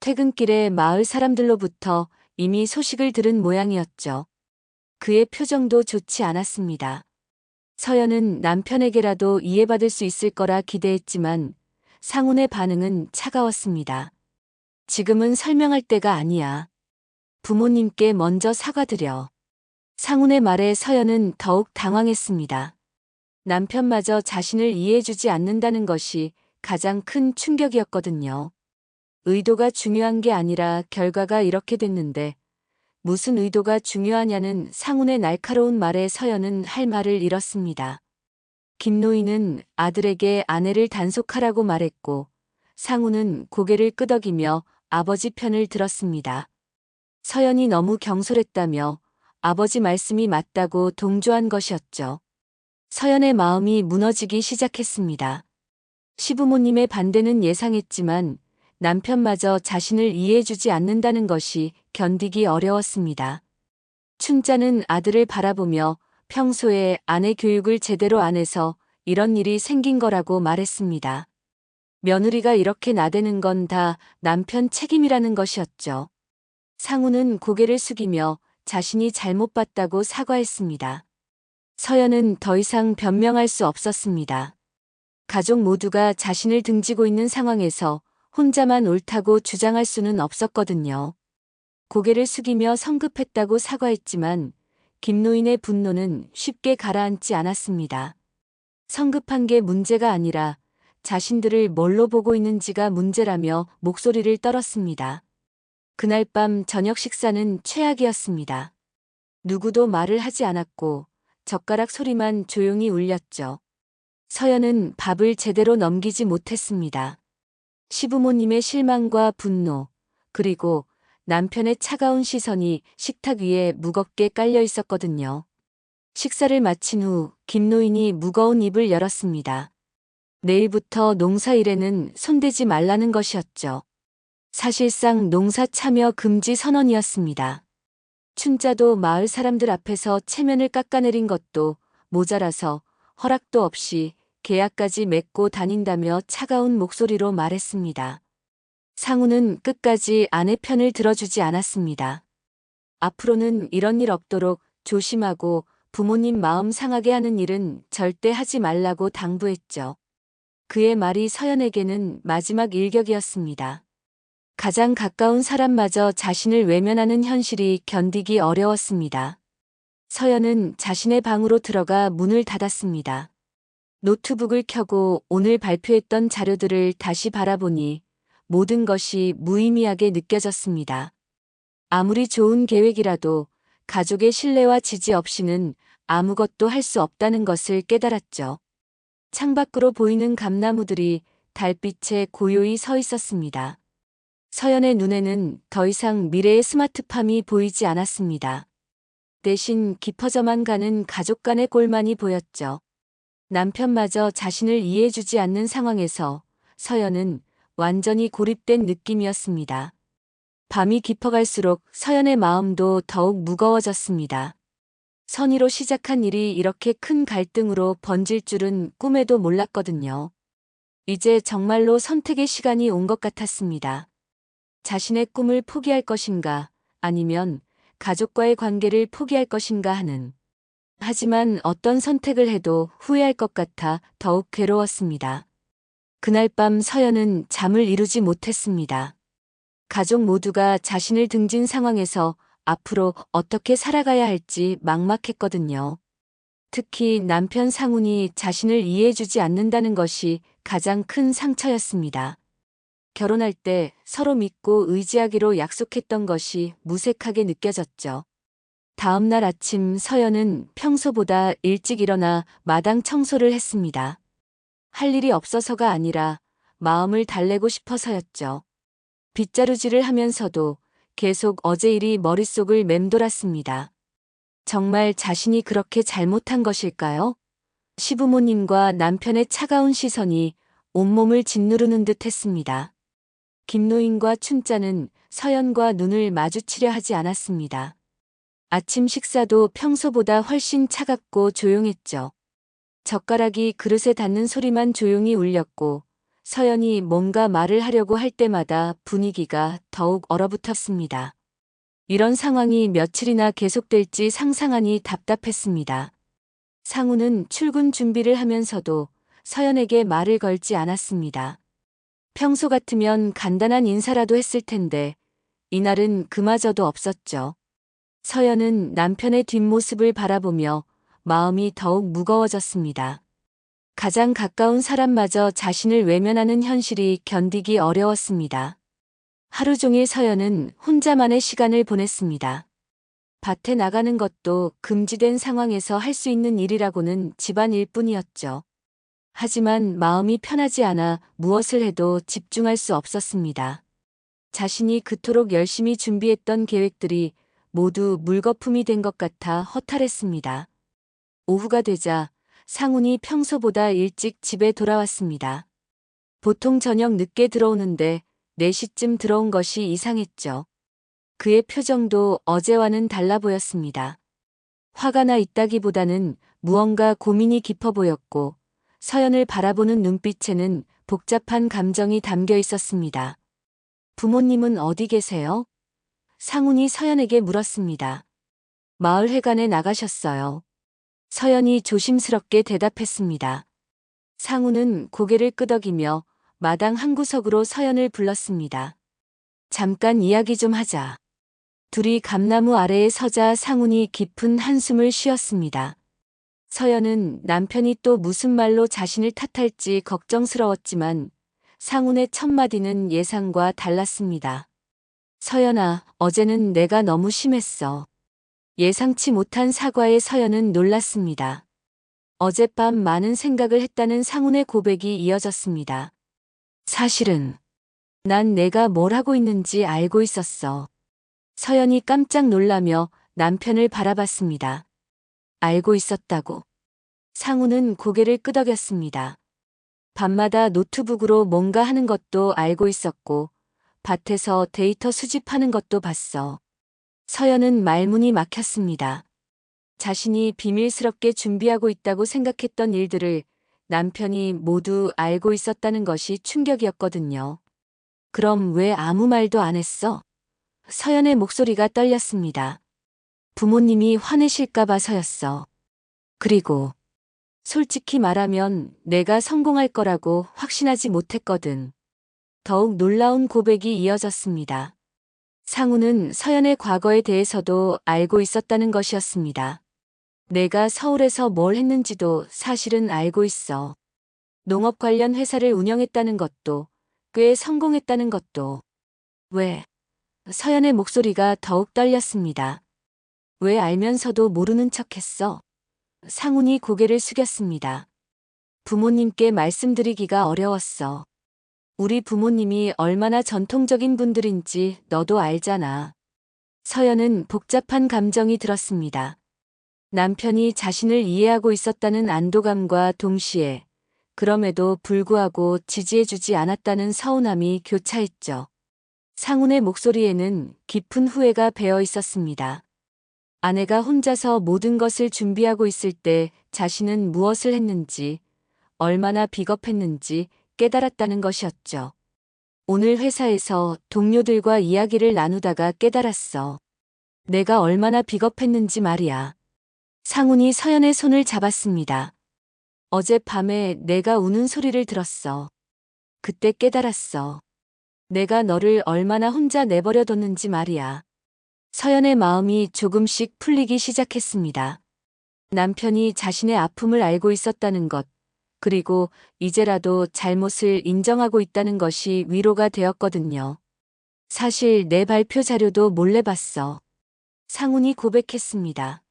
퇴근길에 마을 사람들로부터 이미 소식을 들은 모양이었죠. 그의 표정도 좋지 않았습니다. 서연은 남편에게라도 이해받을 수 있을 거라 기대했지만 상훈의 반응은 차가웠습니다. 지금은 설명할 때가 아니야. 부모님께 먼저 사과드려. 상훈의 말에 서연은 더욱 당황했습니다. 남편마저 자신을 이해해주지 않는다는 것이 가장 큰 충격이었거든요. 의도가 중요한 게 아니라 결과가 이렇게 됐는데 무슨 의도가 중요하냐는 상훈의 날카로운 말에 서연은 할 말을 잃었습니다. 김노인은 아들에게 아내를 단속하라고 말했고 상훈은 고개를 끄덕이며 아버지 편을 들었습니다. 서연이 너무 경솔했다며 아버지 말씀이 맞다고 동조한 것이었죠. 서연의 마음이 무너지기 시작했습니다. 시부모님의 반대는 예상했지만 남편마저 자신을 이해해주지 않는다는 것이 견디기 어려웠습니다. 춘자는 아들을 바라보며 평소에 아내 교육을 제대로 안 해서 이런 일이 생긴 거라고 말했습니다. 며느리가 이렇게 나대는 건 다 남편 책임이라는 것이었죠. 상우는 고개를 숙이며 자신이 잘못 봤다고 사과했습니다. 서연은 더 이상 변명할 수 없었습니다. 가족 모두가 자신을 등지고 있는 상황에서 혼자만 옳다고 주장할 수는 없었거든요. 고개를 숙이며 성급했다고 사과했지만 김노인의 분노는 쉽게 가라앉지 않았습니다. 성급한 게 문제가 아니라 자신들을 뭘로 보고 있는지가 문제라며 목소리를 떨었습니다. 그날 밤 저녁 식사는 최악이었습니다. 누구도 말을 하지 않았고 젓가락 소리만 조용히 울렸죠. 서연은 밥을 제대로 넘기지 못했습니다. 시부모님의 실망과 분노, 그리고 남편의 차가운 시선이 식탁 위에 무겁게 깔려 있었거든요. 식사를 마친 후 김노인이 무거운 입을 열었습니다. 내일부터 농사일에는 손대지 말라는 것이었죠. 사실상 농사 참여 금지 선언이었습니다. 춘자도 마을 사람들 앞에서 체면을 깎아내린 것도 모자라서 허락도 없이 계약까지 맺고 다닌다며 차가운 목소리로 말했습니다. 상우는 끝까지 아내 편을 들어주지 않았습니다. 앞으로는 이런 일 없도록 조심하고 부모님 마음 상하게 하는 일은 절대 하지 말라고 당부했죠. 그의 말이 서연에게는 마지막 일격이었습니다. 가장 가까운 사람마저 자신을 외면하는 현실이 견디기 어려웠습니다. 서연은 자신의 방으로 들어가 문을 닫았습니다. 노트북을 켜고 오늘 발표했던 자료들을 다시 바라보니 모든 것이 무의미하게 느껴졌습니다. 아무리 좋은 계획이라도 가족의 신뢰와 지지 없이는 아무것도 할 수 없다는 것을 깨달았죠. 창밖으로 보이는 감나무들이 달빛에 고요히 서 있었습니다. 서연의 눈에는 더 이상 미래의 스마트팜이 보이지 않았습니다. 대신 깊어져만 가는 가족 간의 골만이 보였죠. 남편마저 자신을 이해해주지 않는 상황에서 서연은 완전히 고립된 느낌이었습니다. 밤이 깊어갈수록 서연의 마음도 더욱 무거워졌습니다. 선의로 시작한 일이 이렇게 큰 갈등으로 번질 줄은 꿈에도 몰랐거든요. 이제 정말로 선택의 시간이 온 것 같았습니다. 자신의 꿈을 포기할 것인가, 아니면 가족과의 관계를 포기할 것인가 하는. 하지만 어떤 선택을 해도 후회할 것 같아 더욱 괴로웠습니다. 그날 밤 서연은 잠을 이루지 못했습니다. 가족 모두가 자신을 등진 상황에서 앞으로 어떻게 살아가야 할지 막막했거든요. 특히 남편 상훈이 자신을 이해해주지 않는다는 것이 가장 큰 상처였습니다. 결혼할 때 서로 믿고 의지하기로 약속했던 것이 무색하게 느껴졌죠. 다음 날 아침 서연은 평소보다 일찍 일어나 마당 청소를 했습니다. 할 일이 없어서가 아니라 마음을 달래고 싶어서였죠. 빗자루질을 하면서도 계속 어제 일이 머릿속을 맴돌았습니다. 정말 자신이 그렇게 잘못한 것일까요? 시부모님과 남편의 차가운 시선이 온몸을 짓누르는 듯 했습니다. 김노인과 춘자는 서연과 눈을 마주치려 하지 않았습니다. 아침 식사도 평소보다 훨씬 차갑고 조용했죠. 젓가락이 그릇에 닿는 소리만 조용히 울렸고 서연이 뭔가 말을 하려고 할 때마다 분위기가 더욱 얼어붙었습니다. 이런 상황이 며칠이나 계속될지 상상하니 답답했습니다. 상우는 출근 준비를 하면서도 서연에게 말을 걸지 않았습니다. 평소 같으면 간단한 인사라도 했을 텐데 이날은 그마저도 없었죠. 서연은 남편의 뒷모습을 바라보며 마음이 더욱 무거워졌습니다. 가장 가까운 사람마저 자신을 외면하는 현실이 견디기 어려웠습니다. 하루 종일 서연은 혼자만의 시간을 보냈습니다. 밭에 나가는 것도 금지된 상황에서 할 수 있는 일이라고는 집안일뿐이었죠. 하지만 마음이 편하지 않아 무엇을 해도 집중할 수 없었습니다. 자신이 그토록 열심히 준비했던 계획들이 모두 물거품이 된 것 같아 허탈했습니다. 오후가 되자 상훈이 평소보다 일찍 집에 돌아왔습니다. 보통 저녁 늦게 들어오는데 4시쯤 들어온 것이 이상했죠. 그의 표정도 어제와는 달라 보였습니다. 화가 나 있다기보다는 무언가 고민이 깊어 보였고 서연을 바라보는 눈빛에는 복잡한 감정이 담겨 있었습니다. 부모님은 어디 계세요? 상훈이 서연에게 물었습니다. 마을회관에 나가셨어요. 서연이 조심스럽게 대답했습니다. 상훈은 고개를 끄덕이며 마당 한구석으로 서연을 불렀습니다. 잠깐 이야기 좀 하자. 둘이 감나무 아래에 서자 상훈이 깊은 한숨을 쉬었습니다. 서연은 남편이 또 무슨 말로 자신을 탓할지 걱정스러웠지만 상훈의 첫마디는 예상과 달랐습니다. 서연아, 어제는 내가 너무 심했어. 예상치 못한 사과에 서연은 놀랐습니다. 어젯밤 많은 생각을 했다는 상훈의 고백이 이어졌습니다. 사실은 난 내가 뭘 하고 있는지 알고 있었어. 서연이 깜짝 놀라며 남편을 바라봤습니다. 알고 있었다고. 상우는 고개를 끄덕였습니다. 밤마다 노트북으로 뭔가 하는 것도 알고 있었고, 밭에서 데이터 수집하는 것도 봤어. 서연은 말문이 막혔습니다. 자신이 비밀스럽게 준비하고 있다고 생각했던 일들을 남편이 모두 알고 있었다는 것이 충격이었거든요. 그럼 왜 아무 말도 안 했어? 서연의 목소리가 떨렸습니다. 부모님이 화내실까 봐서였어. 그리고 솔직히 말하면 내가 성공할 거라고 확신하지 못했거든. 더욱 놀라운 고백이 이어졌습니다. 상우는 서연의 과거에 대해서도 알고 있었다는 것이었습니다. 내가 서울에서 뭘 했는지도 사실은 알고 있어. 농업 관련 회사를 운영했다는 것도, 꽤 성공했다는 것도. 왜? 서연의 목소리가 더욱 떨렸습니다. 왜 알면서도 모르는 척했어? 상훈이 고개를 숙였습니다. 부모님께 말씀드리기가 어려웠어. 우리 부모님이 얼마나 전통적인 분들인지 너도 알잖아. 서연은 복잡한 감정이 들었습니다. 남편이 자신을 이해하고 있었다는 안도감과 동시에 그럼에도 불구하고 지지해주지 않았다는 서운함이 교차했죠. 상훈의 목소리에는 깊은 후회가 배어 있었습니다. 아내가 혼자서 모든 것을 준비하고 있을 때 자신은 무엇을 했는지, 얼마나 비겁했는지 깨달았다는 것이었죠. 오늘 회사에서 동료들과 이야기를 나누다가 깨달았어. 내가 얼마나 비겁했는지 말이야. 상훈이 서연의 손을 잡았습니다. 어젯밤에 내가 우는 소리를 들었어. 그때 깨달았어. 내가 너를 얼마나 혼자 내버려뒀는지 말이야. 서연의 마음이 조금씩 풀리기 시작했습니다. 남편이 자신의 아픔을 알고 있었다는 것, 그리고 이제라도 잘못을 인정하고 있다는 것이 위로가 되었거든요. 사실 내 발표 자료도 몰래 봤어. 상훈이 고백했습니다.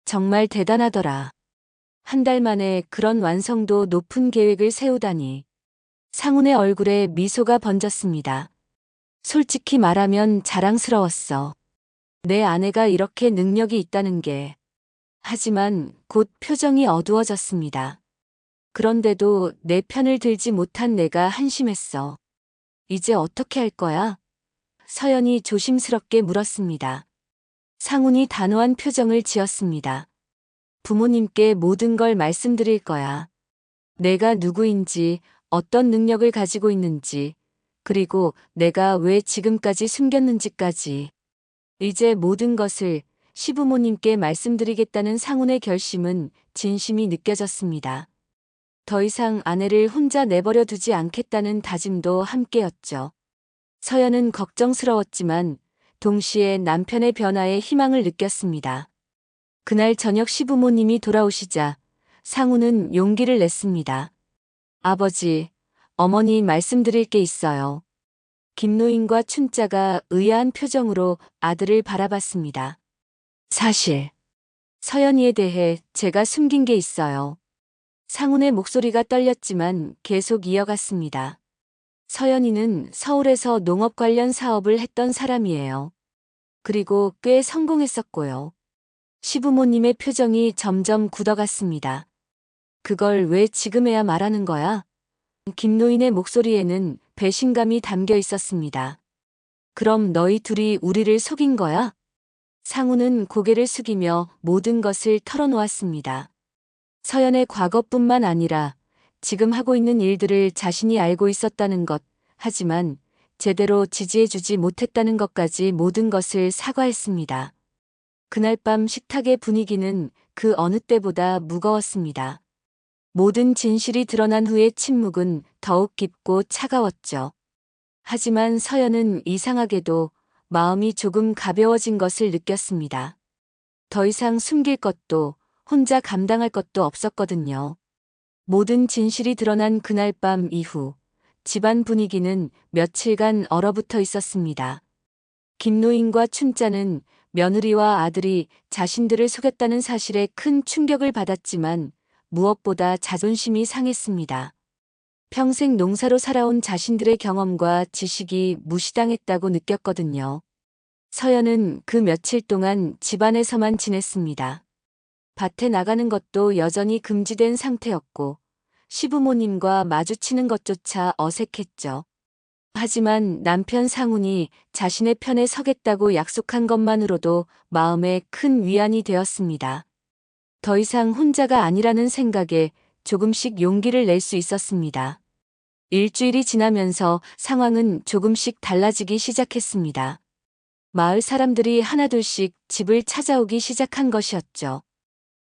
정말 대단하더라. 한 달 만에 그런 완성도 높은 계획을 세우다니. 상훈의 얼굴에 미소가 번졌습니다. 솔직히 말하면 자랑스러웠어. 내 아내가 이렇게 능력이 있다는 게. 하지만 곧 표정이 어두워졌습니다. 그런데도 내 편을 들지 못한 내가 한심했어. 이제 어떻게 할 거야? 서연이 조심스럽게 물었습니다. 상훈이 단호한 표정을 지었습니다. 부모님께 모든 걸 말씀드릴 거야. 내가 누구인지, 어떤 능력을 가지고 있는지, 그리고 내가 왜 지금까지 숨겼는지까지. 이제 모든 것을 시부모님께 말씀드리겠다는 상훈의 결심은 진심이 느껴졌습니다. 더 이상 아내를 혼자 내버려 두지 않겠다는 다짐도 함께였죠. 서연은 걱정스러웠지만 동시에 남편의 변화에 희망을 느꼈습니다. 그날 저녁 시부모님이 돌아오시자 상훈은 용기를 냈습니다. 아버지, 어머니 말씀드릴 게 있어요. 김노인과 춘자가 의아한 표정으로 아들을 바라봤습니다. 사실, 서연이에 대해 제가 숨긴 게 있어요. 상훈의 목소리가 떨렸지만 계속 이어갔습니다. 서연이는 서울에서 농업 관련 사업을 했던 사람이에요. 그리고 꽤 성공했었고요. 시부모님의 표정이 점점 굳어갔습니다. 그걸 왜 지금에야 말하는 거야? 김노인의 목소리에는 배신감이 담겨 있었습니다. 그럼 너희 둘이 우리를 속인 거야? 상훈은 고개를 숙이며 모든 것을 털어놓았습니다. 서연의 과거뿐만 아니라 지금 하고 있는 일들을 자신이 알고 있었다는 것, 하지만 제대로 지지해주지 못했다는 것까지 모든 것을 사과했습니다. 그날 밤 식탁의 분위기는 그 어느 때보다 무거웠습니다. 모든 진실이 드러난 후의 침묵은 더욱 깊고 차가웠죠. 하지만 서연은 이상하게도 마음이 조금 가벼워진 것을 느꼈습니다. 더 이상 숨길 것도 혼자 감당할 것도 없었거든요. 모든 진실이 드러난 그날 밤 이후 집안 분위기는 며칠간 얼어붙어 있었습니다. 김노인과 춘자는 며느리와 아들이 자신들을 속였다는 사실에 큰 충격을 받았지만 무엇보다 자존심이 상했습니다. 평생 농사로 살아온 자신들의 경험과 지식이 무시당했다고 느꼈거든요. 서연은 그 며칠 동안 집안에서만 지냈습니다. 밭에 나가는 것도 여전히 금지된 상태였고 시부모님과 마주치는 것조차 어색했죠. 하지만 남편 상훈이 자신의 편에 서겠다고 약속한 것만으로도 마음에 큰 위안이 되었습니다. 더 이상 혼자가 아니라는 생각에 조금씩 용기를 낼 수 있었습니다. 일주일이 지나면서 상황은 조금씩 달라지기 시작했습니다. 마을 사람들이 하나둘씩 집을 찾아오기 시작한 것이었죠.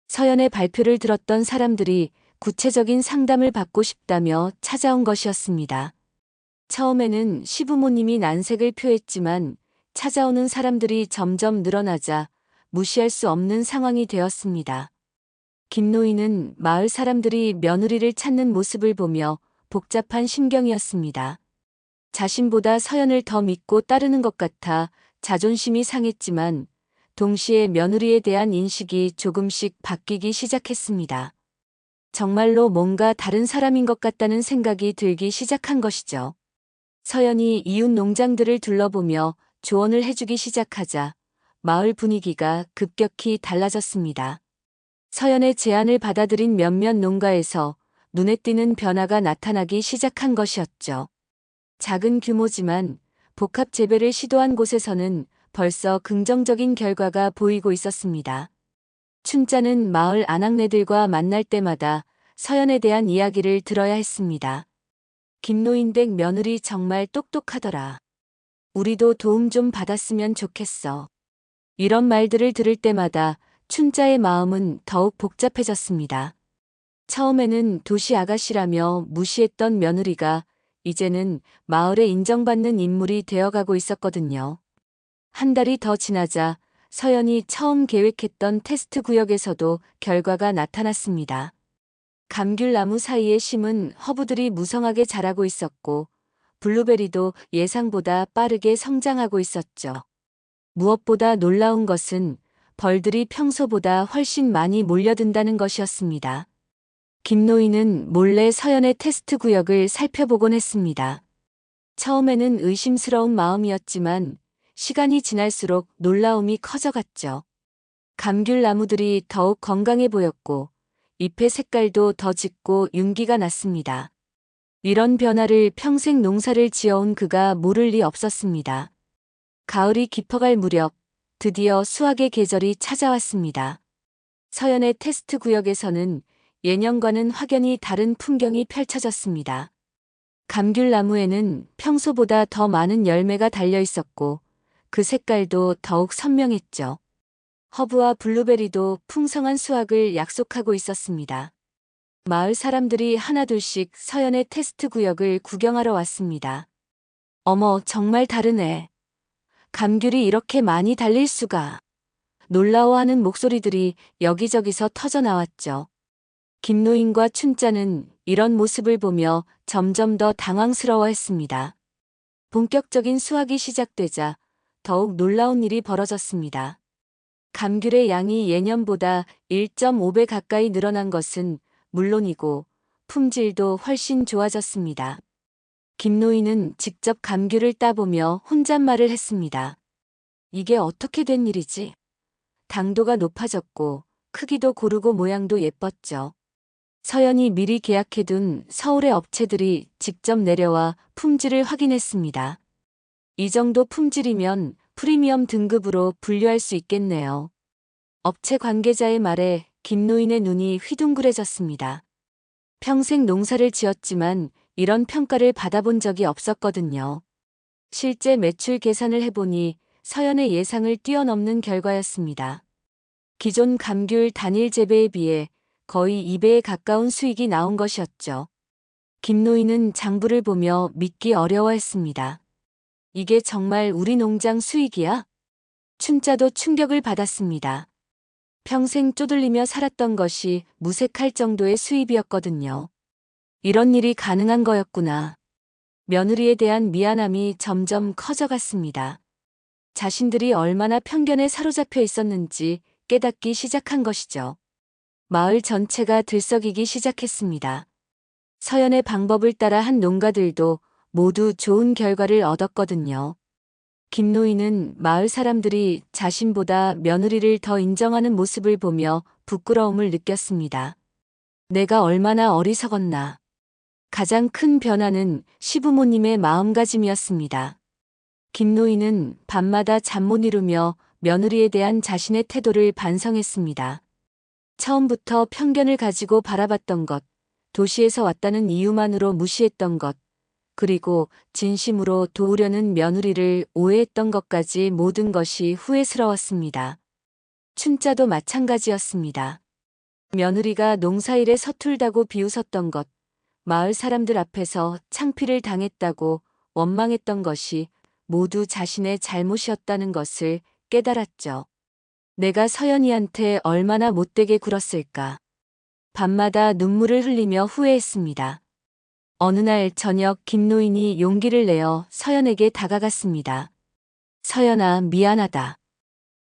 서연의 발표를 들었던 사람들이 구체적인 상담을 받고 싶다며 찾아온 것이었습니다. 처음에는 시부모님이 난색을 표했지만 찾아오는 사람들이 점점 늘어나자 무시할 수 없는 상황이 되었습니다. 김노인은 마을 사람들이 며느리를 찾는 모습을 보며 복잡한 심경이었습니다. 자신보다 서연을 더 믿고 따르는 것 같아 자존심이 상했지만 동시에 며느리에 대한 인식이 조금씩 바뀌기 시작했습니다. 정말로 뭔가 다른 사람인 것 같다는 생각이 들기 시작한 것이죠. 서연이 이웃 농장들을 둘러보며 조언을 해주기 시작하자 마을 분위기가 급격히 달라졌습니다. 서연의 제안을 받아들인 몇몇 농가에서 눈에 띄는 변화가 나타나기 시작한 것이었죠. 작은 규모지만 복합 재배를 시도한 곳에서는 벌써 긍정적인 결과가 보이고 있었습니다. 춘자는 마을 아낙네들과 만날 때마다 서연에 대한 이야기를 들어야 했습니다. 김노인 댁 며느리 정말 똑똑하더라. 우리도 도움 좀 받았으면 좋겠어. 이런 말들을 들을 때마다 춘자의 마음은 더욱 복잡해졌습니다. 처음에는 도시 아가씨라며 무시했던 며느리가 이제는 마을에 인정받는 인물이 되어가고 있었거든요. 한 달이 더 지나자 서연이 처음 계획했던 테스트 구역에서도 결과가 나타났습니다. 감귤나무 사이에 심은 허브들이 무성하게 자라고 있었고 블루베리도 예상보다 빠르게 성장하고 있었죠. 무엇보다 놀라운 것은 벌들이 평소보다 훨씬 많이 몰려든다는 것이었습니다. 김노인은 몰래 서연의 테스트 구역을 살펴보곤 했습니다. 처음에는 의심스러운 마음이었지만 시간이 지날수록 놀라움이 커져갔죠. 감귤나무들이 더욱 건강해 보였고 잎의 색깔도 더 짙고 윤기가 났습니다. 이런 변화를 평생 농사를 지어온 그가 모를 리 없었습니다. 가을이 깊어갈 무렵 드디어 수확의 계절이 찾아왔습니다. 서연의 테스트 구역에서는 예년과는 확연히 다른 풍경이 펼쳐졌습니다. 감귤나무에는 평소보다 더 많은 열매가 달려 있었고 그 색깔도 더욱 선명했죠. 허브와 블루베리도 풍성한 수확을 약속하고 있었습니다. 마을 사람들이 하나둘씩 서연의 테스트 구역을 구경하러 왔습니다. 어머, 정말 다르네. 감귤이 이렇게 많이 달릴 수가. 놀라워하는 목소리들이 여기저기서 터져 나왔죠. 김노인과 춘자는 이런 모습을 보며 점점 더 당황스러워했습니다. 본격적인 수확이 시작되자 더욱 놀라운 일이 벌어졌습니다. 감귤의 양이 예년보다 1.5배 가까이 늘어난 것은 물론이고 품질도 훨씬 좋아졌습니다. 김노인은 직접 감귤을 따보며 혼잣말을 했습니다. 이게 어떻게 된 일이지? 당도가 높아졌고 크기도 고르고 모양도 예뻤죠. 서연이 미리 계약해둔 서울의 업체들이 직접 내려와 품질을 확인했습니다. 이 정도 품질이면 프리미엄 등급으로 분류할 수 있겠네요. 업체 관계자의 말에 김노인의 눈이 휘둥그레졌습니다. 평생 농사를 지었지만 이런 평가를 받아본 적이 없었거든요. 실제 매출 계산을 해보니 서연의 예상을 뛰어넘는 결과였습니다. 기존 감귤 단일 재배에 비해 거의 2배에 가까운 수익이 나온 것이었죠. 김노인은 장부를 보며 믿기 어려워했습니다. 이게 정말 우리 농장 수익이야? 춘자도 충격을 받았습니다. 평생 쪼들리며 살았던 것이 무색할 정도의 수입이었거든요. 이런 일이 가능한 거였구나. 며느리에 대한 미안함이 점점 커져갔습니다. 자신들이 얼마나 편견에 사로잡혀 있었는지 깨닫기 시작한 것이죠. 마을 전체가 들썩이기 시작했습니다. 서연의 방법을 따라 한 농가들도 모두 좋은 결과를 얻었거든요. 김노인은 마을 사람들이 자신보다 며느리를 더 인정하는 모습을 보며 부끄러움을 느꼈습니다. 내가 얼마나 어리석었나. 가장 큰 변화는 시부모님의 마음가짐이었습니다. 김노인은 밤마다 잠 못 이루며 며느리에 대한 자신의 태도를 반성했습니다. 처음부터 편견을 가지고 바라봤던 것, 도시에서 왔다는 이유만으로 무시했던 것, 그리고 진심으로 도우려는 며느리를 오해했던 것까지 모든 것이 후회스러웠습니다. 춘자도 마찬가지였습니다. 며느리가 농사일에 서툴다고 비웃었던 것, 마을 사람들 앞에서 창피를 당했다고 원망했던 것이 모두 자신의 잘못이었다는 것을 깨달았죠. 내가 서연이한테 얼마나 못되게 굴었을까. 밤마다 눈물을 흘리며 후회했습니다. 어느 날 저녁 김노인이 용기를 내어 서연에게 다가갔습니다. 서연아, 미안하다.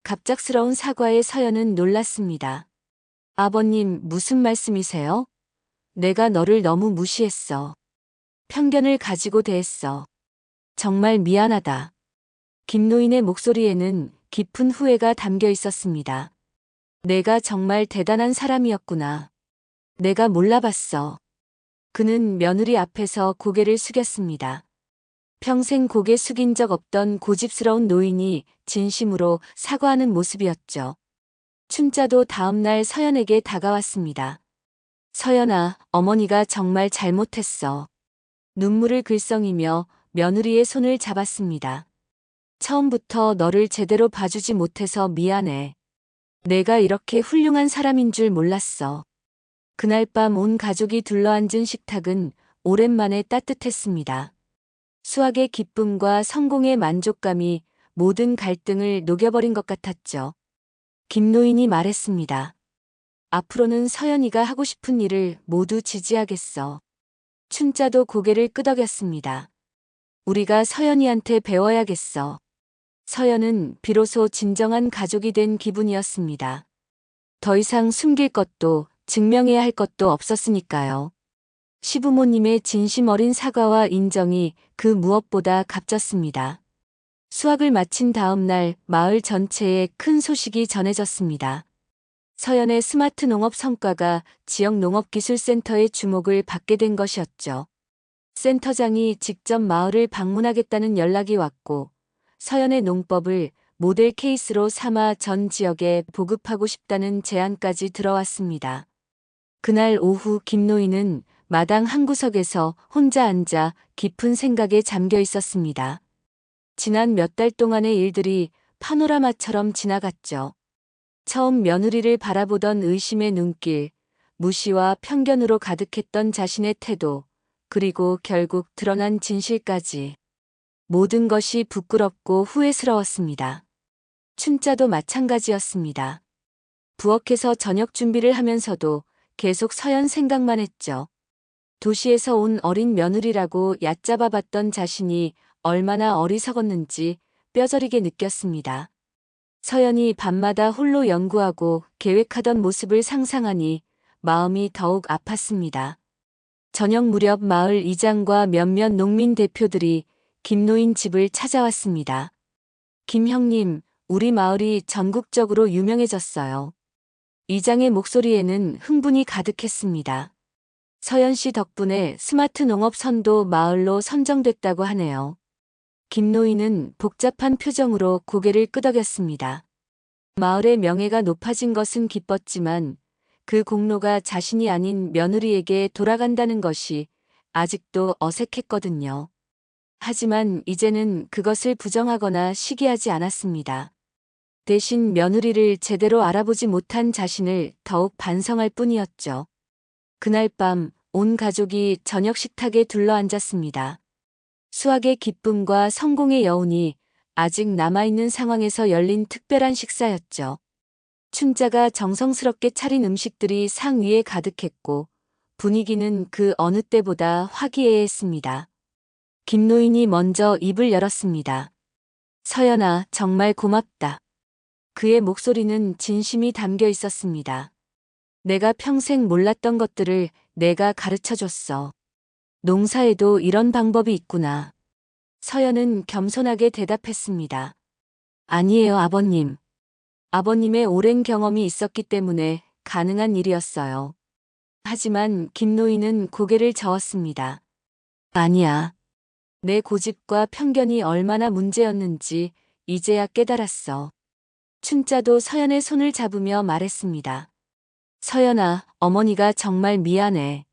갑작스러운 사과에 서연은 놀랐습니다. 아버님, 무슨 말씀이세요? 내가 너를 너무 무시했어. 편견을 가지고 대했어. 정말 미안하다. 김노인의 목소리에는 깊은 후회가 담겨 있었습니다. 내가 정말 대단한 사람이었구나. 내가 몰라봤어. 그는 며느리 앞에서 고개를 숙였습니다. 평생 고개 숙인 적 없던 고집스러운 노인이 진심으로 사과하는 모습이었죠. 춘자도 다음날 서연에게 다가왔습니다. 서연아, 어머니가 정말 잘못했어. 눈물을 글썽이며 며느리의 손을 잡았습니다. 처음부터 너를 제대로 봐주지 못해서 미안해. 내가 이렇게 훌륭한 사람인 줄 몰랐어. 그날 밤 온 가족이 둘러앉은 식탁은 오랜만에 따뜻했습니다. 수학의 기쁨과 성공의 만족감이 모든 갈등을 녹여버린 것 같았죠. 김노인이 말했습니다. 앞으로는 서연이가 하고 싶은 일을 모두 지지하겠어. 춘자도 고개를 끄덕였습니다. 우리가 서연이한테 배워야겠어. 서연은 비로소 진정한 가족이 된 기분이었습니다. 더 이상 숨길 것도 증명해야 할 것도 없었으니까요. 시부모님의 진심 어린 사과와 인정이 그 무엇보다 값졌습니다. 수학을 마친 다음 날 마을 전체에 큰 소식이 전해졌습니다. 서연의 스마트 농업 성과가 지역 농업기술센터의 주목을 받게 된 것이었죠. 센터장이 직접 마을을 방문하겠다는 연락이 왔고 서연의 농법을 모델 케이스로 삼아 전 지역에 보급하고 싶다는 제안까지 들어왔습니다. 그날 오후 김노인은 마당 한 구석에서 혼자 앉아 깊은 생각에 잠겨 있었습니다. 지난 몇 달 동안의 일들이 파노라마처럼 지나갔죠. 처음 며느리를 바라보던 의심의 눈길, 무시와 편견으로 가득했던 자신의 태도, 그리고 결국 드러난 진실까지. 모든 것이 부끄럽고 후회스러웠습니다. 춘자도 마찬가지였습니다. 부엌에서 저녁 준비를 하면서도 계속 서연 생각만 했죠. 도시에서 온 어린 며느리라고 얕잡아 봤던 자신이 얼마나 어리석었는지 뼈저리게 느꼈습니다. 서연이 밤마다 홀로 연구하고 계획하던 모습을 상상하니 마음이 더욱 아팠습니다. 저녁 무렵 마을 이장과 몇몇 농민 대표들이 김노인 집을 찾아왔습니다. 김 형님, 우리 마을이 전국적으로 유명해졌어요. 이장의 목소리에는 흥분이 가득했습니다. 서연 씨 덕분에 스마트 농업 선도 마을로 선정됐다고 하네요. 김노인은 복잡한 표정으로 고개를 끄덕였습니다. 마을의 명예가 높아진 것은 기뻤지만 그 공로가 자신이 아닌 며느리에게 돌아간다는 것이 아직도 어색했거든요. 하지만 이제는 그것을 부정하거나 시기하지 않았습니다. 대신 며느리를 제대로 알아보지 못한 자신을 더욱 반성할 뿐이었죠. 그날 밤 온 가족이 저녁 식탁에 둘러앉았습니다. 수학의 기쁨과 성공의 여운이 아직 남아있는 상황에서 열린 특별한 식사였죠. 춘자가 정성스럽게 차린 음식들이 상 위에 가득했고 분위기는 그 어느 때보다 화기애애했습니다. 김노인이 먼저 입을 열었습니다. 서연아, 정말 고맙다. 그의 목소리는 진심이 담겨 있었습니다. 내가 평생 몰랐던 것들을 내가 가르쳐줬어. 농사에도 이런 방법이 있구나. 서연은 겸손하게 대답했습니다. 아니에요, 아버님. 아버님의 오랜 경험이 있었기 때문에 가능한 일이었어요. 하지만 김노인은 고개를 저었습니다. 아니야. 내 고집과 편견이 얼마나 문제였는지 이제야 깨달았어. 춘자도 서연의 손을 잡으며 말했습니다. 서연아, 어머니가 정말 미안해.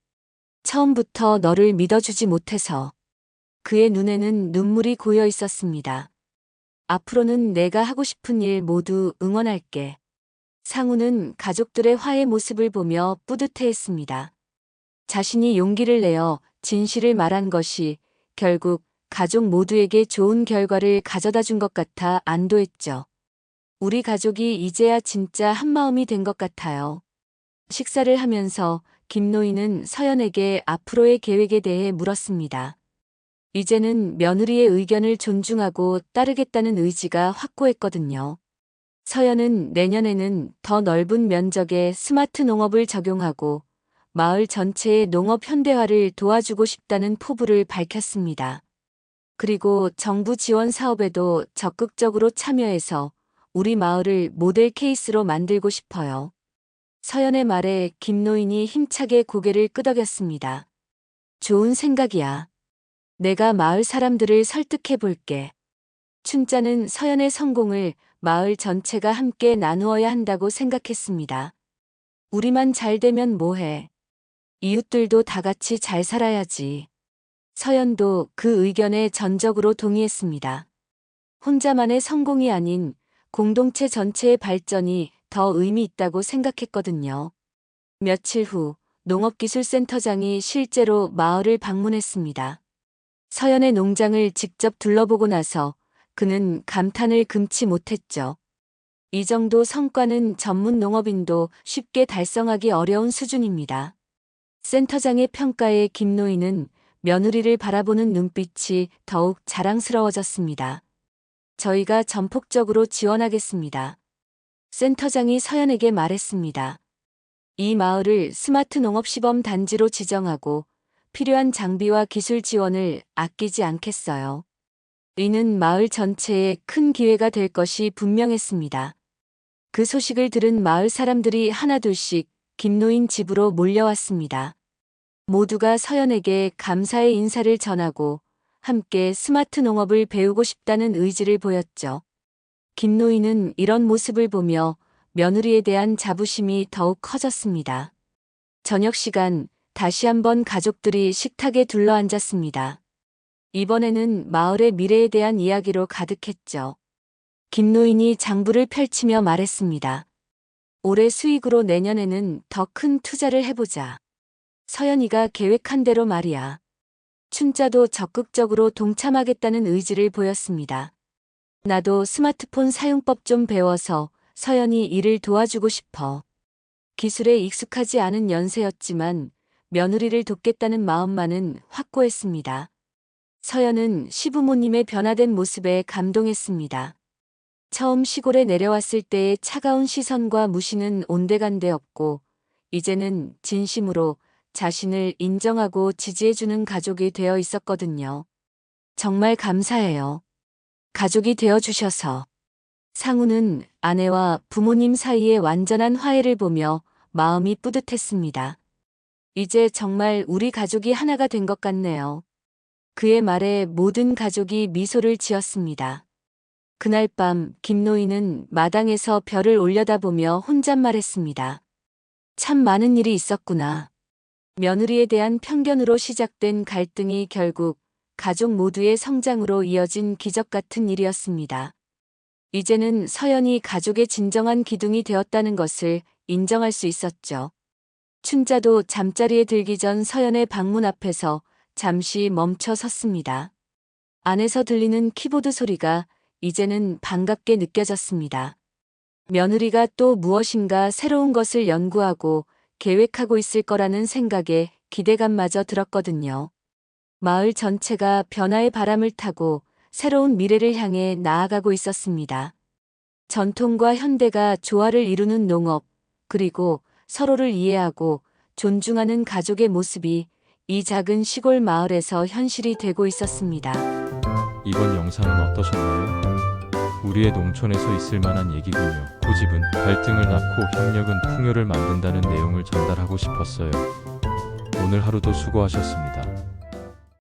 처음부터 너를 믿어주지 못해서. 그의 눈에는 눈물이 고여 있었습니다. 앞으로는 내가 하고 싶은 일 모두 응원할게. 상우는 가족들의 화해 모습을 보며 뿌듯해했습니다. 자신이 용기를 내어 진실을 말한 것이 결국 가족 모두에게 좋은 결과를 가져다 준 것 같아 안도했죠. 우리 가족이 이제야 진짜 한마음이 된 것 같아요. 식사를 하면서 김노인은 서연에게 앞으로의 계획에 대해 물었습니다. 이제는 며느리의 의견을 존중하고 따르겠다는 의지가 확고했거든요. 서연은 내년에는 더 넓은 면적의 스마트 농업을 적용하고 마을 전체의 농업 현대화를 도와주고 싶다는 포부를 밝혔습니다. 그리고 정부 지원 사업에도 적극적으로 참여해서 우리 마을을 모델 케이스로 만들고 싶어요. 서연의 말에 김노인이 힘차게 고개를 끄덕였습니다. 좋은 생각이야. 내가 마을 사람들을 설득해 볼게. 춘자는 서연의 성공을 마을 전체가 함께 나누어야 한다고 생각했습니다. 우리만 잘 되면 뭐해. 이웃들도 다 같이 잘 살아야지. 서연도 그 의견에 전적으로 동의했습니다. 혼자만의 성공이 아닌 공동체 전체의 발전이 더 의미 있다고 생각했거든요. 며칠 후 농업기술센터장이 실제로 마을을 방문했습니다. 서연의 농장을 직접 둘러보고 나서 그는 감탄을 금치 못했죠. 이 정도 성과는 전문 농업인도 쉽게 달성하기 어려운 수준입니다. 센터장의 평가에 김노인은 며느리를 바라보는 눈빛이 더욱 자랑스러워졌습니다. 저희가 전폭적으로 지원하겠습니다. 센터장이 서연에게 말했습니다. 이 마을을 스마트 농업 시범 단지로 지정하고 필요한 장비와 기술 지원을 아끼지 않겠어요. 이는 마을 전체에 큰 기회가 될 것이 분명했습니다. 그 소식을 들은 마을 사람들이 하나둘씩 김노인 집으로 몰려왔습니다. 모두가 서연에게 감사의 인사를 전하고 함께 스마트 농업을 배우고 싶다는 의지를 보였죠. 김노인은 이런 모습을 보며 며느리에 대한 자부심이 더욱 커졌습니다. 저녁 시간 다시 한번 가족들이 식탁에 둘러앉았습니다. 이번에는 마을의 미래에 대한 이야기로 가득했죠. 김노인이 장부를 펼치며 말했습니다. 올해 수익으로 내년에는 더 큰 투자를 해보자. 서연이가 계획한 대로 말이야. 춘자도 적극적으로 동참하겠다는 의지를 보였습니다. 나도 스마트폰 사용법 좀 배워서 서연이 일을 도와주고 싶어. 기술에 익숙하지 않은 연세였지만 며느리를 돕겠다는 마음만은 확고했습니다. 서연은 시부모님의 변화된 모습에 감동했습니다. 처음 시골에 내려왔을 때의 차가운 시선과 무시는 온데간데 없고 이제는 진심으로 자신을 인정하고 지지해주는 가족이 되어 있었거든요. 정말 감사해요. 가족이 되어주셔서. 상우는 아내와 부모님 사이의 완전한 화해를 보며 마음이 뿌듯했습니다. 이제 정말 우리 가족이 하나가 된 것 같네요. 그의 말에 모든 가족이 미소를 지었습니다. 그날 밤 김노인은 마당에서 별을 올려다보며 혼잣말했습니다. 참 많은 일이 있었구나. 며느리에 대한 편견으로 시작된 갈등이 결국 가족 모두의 성장으로 이어진 기적 같은 일이었습니다. 이제는 서연이 가족의 진정한 기둥이 되었다는 것을 인정할 수 있었죠. 춘자도 잠자리에 들기 전 서연의 방문 앞에서 잠시 멈춰 섰습니다. 안에서 들리는 키보드 소리가 이제는 반갑게 느껴졌습니다. 며느리가 또 무엇인가 새로운 것을 연구하고 계획하고 있을 거라는 생각에 기대감마저 들었거든요. 마을 전체가 변화의 바람을 타고 새로운 미래를 향해 나아가고 있었습니다. 전통과 현대가 조화를 이루는 농업, 그리고 서로를 이해하고 존중하는 가족의 모습이 이 작은 시골 마을에서 현실이 되고 있었습니다. 이번 영상은 어떠셨나요? 우리의 농촌에서 있을 만한 얘기군요. 고집은 갈등을 낳고 협력은 풍요를 만든다는 내용을 전달하고 싶었어요. 오늘 하루도 수고하셨습니다.